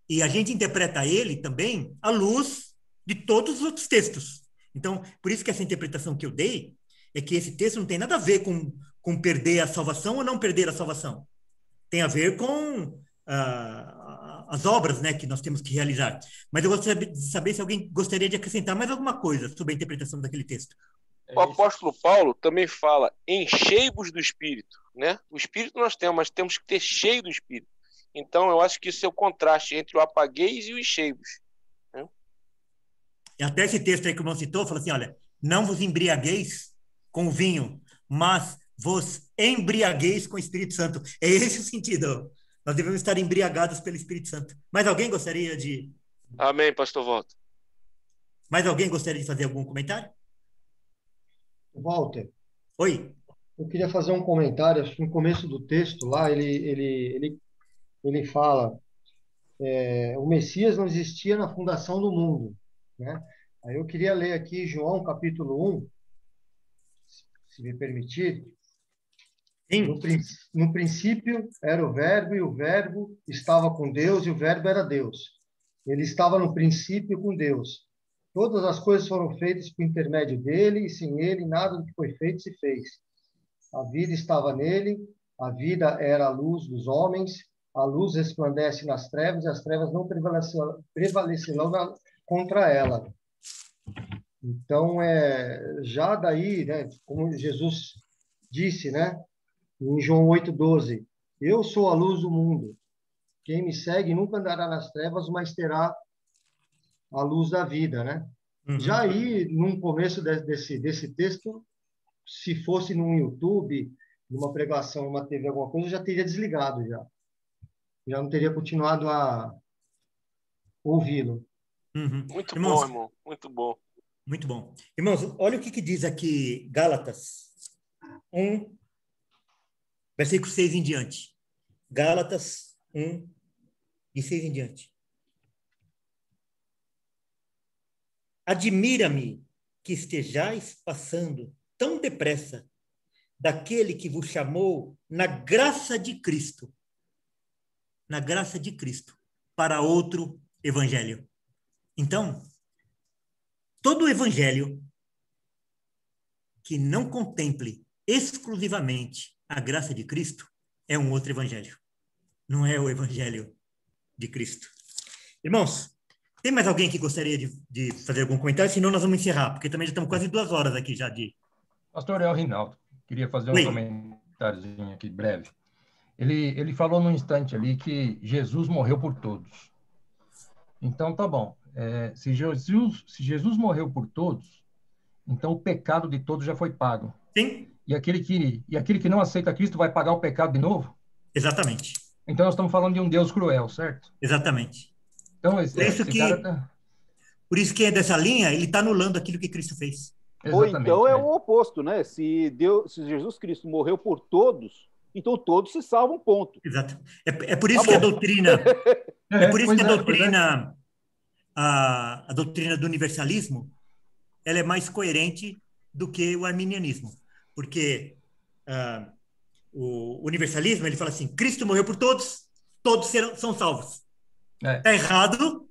E a gente interpreta ele também à luz de todos os outros textos. Então, por isso que essa interpretação que eu dei é que esse texto não tem nada a ver com perder a salvação ou não perder a salvação. Tem a ver com as obras, né, que nós temos que realizar. Mas eu gostaria de saber se alguém gostaria de acrescentar mais alguma coisa sobre a interpretação daquele texto. O apóstolo Paulo também fala, enchei-vos do Espírito, né? O Espírito nós temos, mas temos que ter cheio do Espírito. Então, eu acho que isso é o contraste entre o apagueis e o enchei-vos. Né? E até esse texto aí que o irmão citou, fala assim, olha, não vos embriagueis com vinho, mas vos embriagueis com o Espírito Santo. É esse o sentido. Nós devemos estar embriagados pelo Espírito Santo. Mais alguém gostaria de... Amém, pastor Walter. Mais alguém gostaria de fazer algum comentário? Walter. Oi. Eu queria fazer um comentário. Acho que no começo do texto lá, ele fala o Messias não existia na fundação do mundo, né? Aí eu queria ler aqui João capítulo 1, se me permitir. No princípio era o Verbo, e o Verbo estava com Deus, e o Verbo era Deus. Ele estava no princípio com Deus. Todas as coisas foram feitas por intermédio dele, e sem ele nada do que foi feito se fez. A vida estava nele, a vida era a luz dos homens, a luz resplandece nas trevas, e as trevas não prevalecerão contra ela. Então, já daí, né, como Jesus disse, né, em João 8,12, eu sou a luz do mundo. Quem me segue nunca andará nas trevas, mas terá a luz da vida, né? Uhum. Já aí, no começo desse texto, se fosse num YouTube, numa pregação, numa TV, alguma coisa, eu já teria desligado já. Já não teria continuado a ouvi-lo. Uhum. Muito Irmãos, bom, irmão. Muito bom. Muito bom. Irmãos, olha o que diz aqui Gálatas 1, versículo 6 em diante. Gálatas 1, de 6 em diante. Admira-me que estejais passando tão depressa daquele que vos chamou na graça de Cristo, para outro evangelho. Então, todo evangelho que não contemple exclusivamente a graça de Cristo é um outro evangelho. Não é o evangelho de Cristo. Irmãos, tem mais alguém que gostaria de fazer algum comentário? Senão nós vamos encerrar, porque também já estamos quase 2 horas aqui já de... Pastor El Rinaldo, queria fazer um comentáriozinho aqui breve. Ele falou num instante ali que Jesus morreu por todos. Então, tá bom. Se Jesus morreu por todos, então o pecado de todos já foi pago. Sim. E aquele que não aceita Cristo vai pagar o pecado de novo? Exatamente. Então, nós estamos falando de um Deus cruel, certo? Exatamente. Então, por isso que é dessa linha, ele está anulando aquilo que Cristo fez. Ou então é o oposto, né? Se Jesus Cristo morreu por todos, então todos se salvam, ponto. Exato. É por isso que a doutrina... a doutrina do universalismo, ela é mais coerente do que o arminianismo. Porque o universalismo, ele fala assim, Cristo morreu por todos, todos são salvos. Está errado,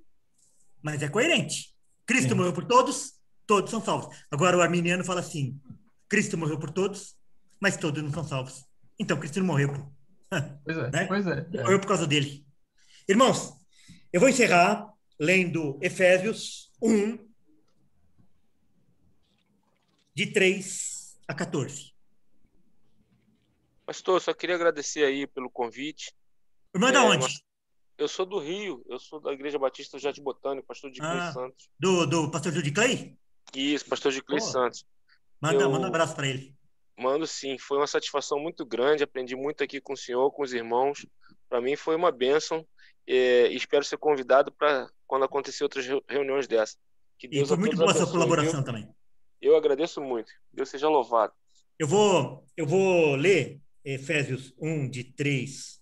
mas é coerente. Cristo morreu por todos, todos são salvos. Agora o arminiano fala assim, Cristo morreu por todos, mas todos não são salvos. Então Cristo não morreu. Pois é. Morreu por causa dele. Irmãos, eu vou encerrar lendo Efésios 1, de 3 a 14. Pastor, só queria agradecer aí pelo convite. Irmão, de onde? Eu sou do Rio, eu sou da Igreja Batista Jardim Botânico, pastor de Clay Santos. Do pastor de Clay? Isso, pastor de Clay Santos. Manda um abraço para ele. Mando sim, foi uma satisfação muito grande, aprendi muito aqui com o senhor, com os irmãos. Para mim foi uma bênção e espero ser convidado para quando acontecer outras reuniões dessas. Que Deus e foi muito boa a sua colaboração também. Eu agradeço muito. Deus seja louvado. Eu vou ler Efésios 1, de 3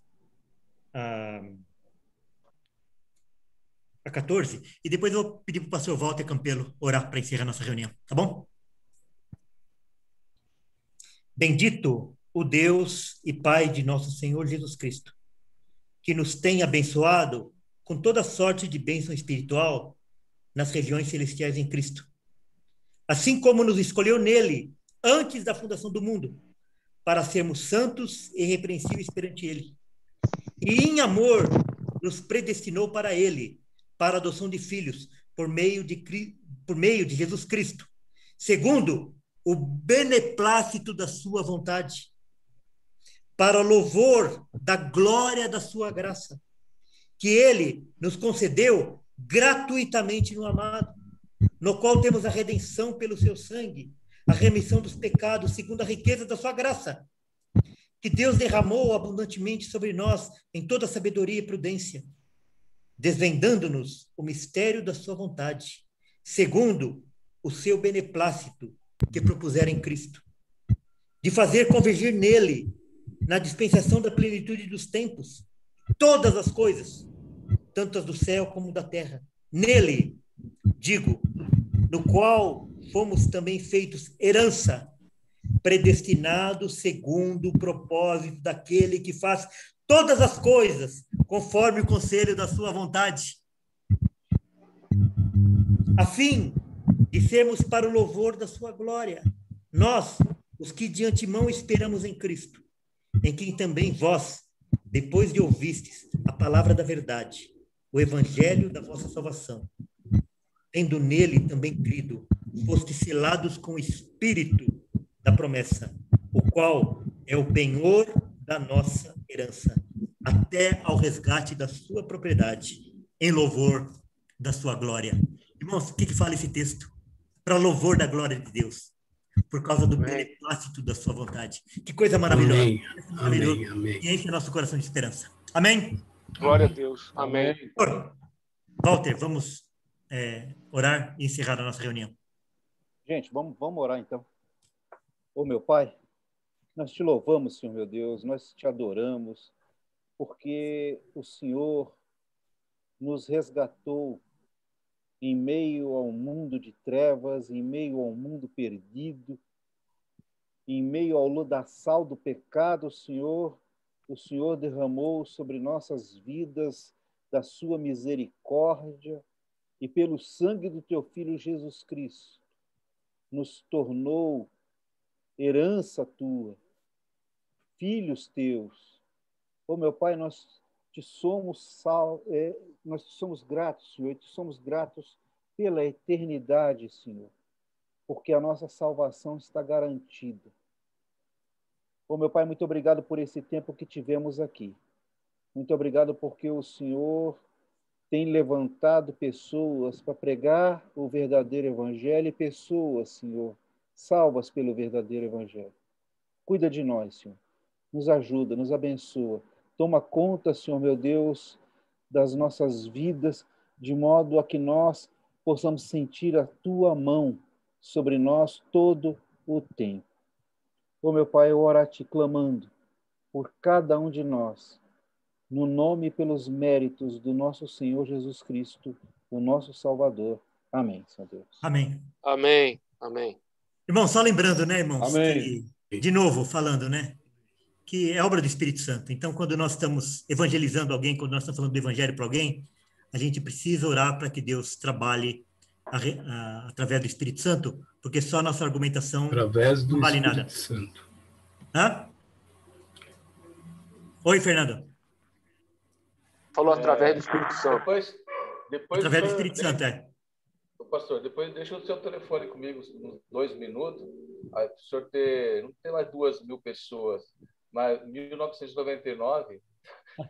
a 14, e depois eu vou pedir para o pastor Walter Campelo orar para encerrar nossa reunião, tá bom? Bendito o Deus e Pai de nosso Senhor Jesus Cristo, que nos tem abençoado com toda sorte de bênção espiritual nas regiões celestiais em Cristo, assim como nos escolheu nele antes da fundação do mundo, para sermos santos e irrepreensíveis perante ele. E em amor nos predestinou para ele, para a adoção de filhos, por meio de Jesus Cristo, segundo o beneplácito da sua vontade, para louvor da glória da sua graça, que ele nos concedeu gratuitamente no amado, no qual temos a redenção pelo seu sangue, a remissão dos pecados segundo a riqueza da sua graça, que Deus derramou abundantemente sobre nós em toda sabedoria e prudência, desvendando-nos o mistério da sua vontade, segundo o seu beneplácito que propusera em Cristo, de fazer convergir nele, na dispensação da plenitude dos tempos, todas as coisas, tanto as do céu como da terra. Nele, digo, no qual fomos também feitos herança, predestinados segundo o propósito daquele que faz todas as coisas conforme o conselho da sua vontade, a fim de sermos para o louvor da sua glória, nós, os que de antemão esperamos em Cristo, em quem também vós, depois de ouvistes a palavra da verdade, o evangelho da vossa salvação, tendo nele também crido, fostes selados com o Espírito da promessa, o qual é o penhor da nossa herança, até ao resgate da sua propriedade, em louvor da sua glória. Irmãos, o que fala esse texto? Para louvor da glória de Deus, por causa do beneplácito da sua vontade. Que coisa maravilhosa. Amém. Amém. Amém. E enche nosso coração de esperança. Amém? Glória a Deus. Amém. Walter, vamos orar e encerrar a nossa reunião. Gente, vamos orar então. Ô meu Pai, nós te louvamos, Senhor meu Deus, nós te adoramos, porque o Senhor nos resgatou em meio ao mundo de trevas, em meio ao mundo perdido, em meio ao lodaçal do pecado, o Senhor derramou sobre nossas vidas da sua misericórdia e pelo sangue do teu Filho Jesus Cristo, nos tornou herança tua, filhos teus. Ô meu Pai, nós te somos gratos, Senhor, te somos gratos pela eternidade, Senhor, porque a nossa salvação está garantida. Ô meu Pai, muito obrigado por esse tempo que tivemos aqui. Muito obrigado porque o Senhor tem levantado pessoas para pregar o verdadeiro evangelho e pessoas, Senhor, salvas pelo verdadeiro evangelho. Cuida de nós, Senhor. Nos ajuda, nos abençoa. Toma conta, Senhor, meu Deus, das nossas vidas, de modo a que nós possamos sentir a tua mão sobre nós todo o tempo. Ô meu Pai, eu oro a ti clamando por cada um de nós, no nome e pelos méritos do nosso Senhor Jesus Cristo, o nosso Salvador. Amém, Senhor Deus. Amém. Amém. Amém. Irmão, só lembrando, né, irmãos? Amém. Que, de novo, falando, né? Que é obra do Espírito Santo. Então, quando nós estamos evangelizando alguém, quando nós estamos falando do evangelho para alguém, a gente precisa orar para que Deus trabalhe através do Espírito Santo, porque só a nossa argumentação não vale nada. Santo. Hã? Oi, Fernando. Falou através do Espírito Santo. Depois através do Espírito Santo, Pastor, depois deixa o seu telefone comigo uns 2 minutos. Aí, o senhor não tem mais 2.000 pessoas, mas 1999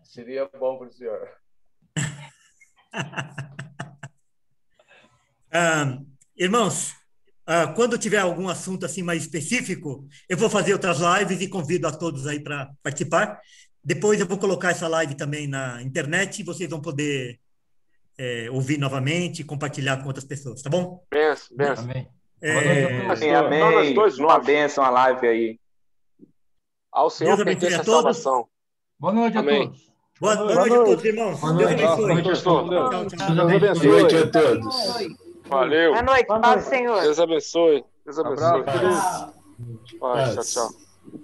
seria bom para o senhor. Irmãos, quando tiver algum assunto assim mais específico, eu vou fazer outras lives e convido a todos aí para participar. Depois eu vou colocar essa live também na internet e vocês vão poder ouvir novamente e compartilhar com outras pessoas, tá bom? Benção, benção. Amém. Amém. Uma bênção a live aí. Ao Senhor pertence a salvação. Boa noite a todos. Boa noite a todos, irmãos. Deus abençoe. Boa noite, pastor. Deus noite a todos. Valeu. Boa noite, paz do Senhor. Deus abençoe. Deus abençoe. Abraço. Paz, tchau, tchau.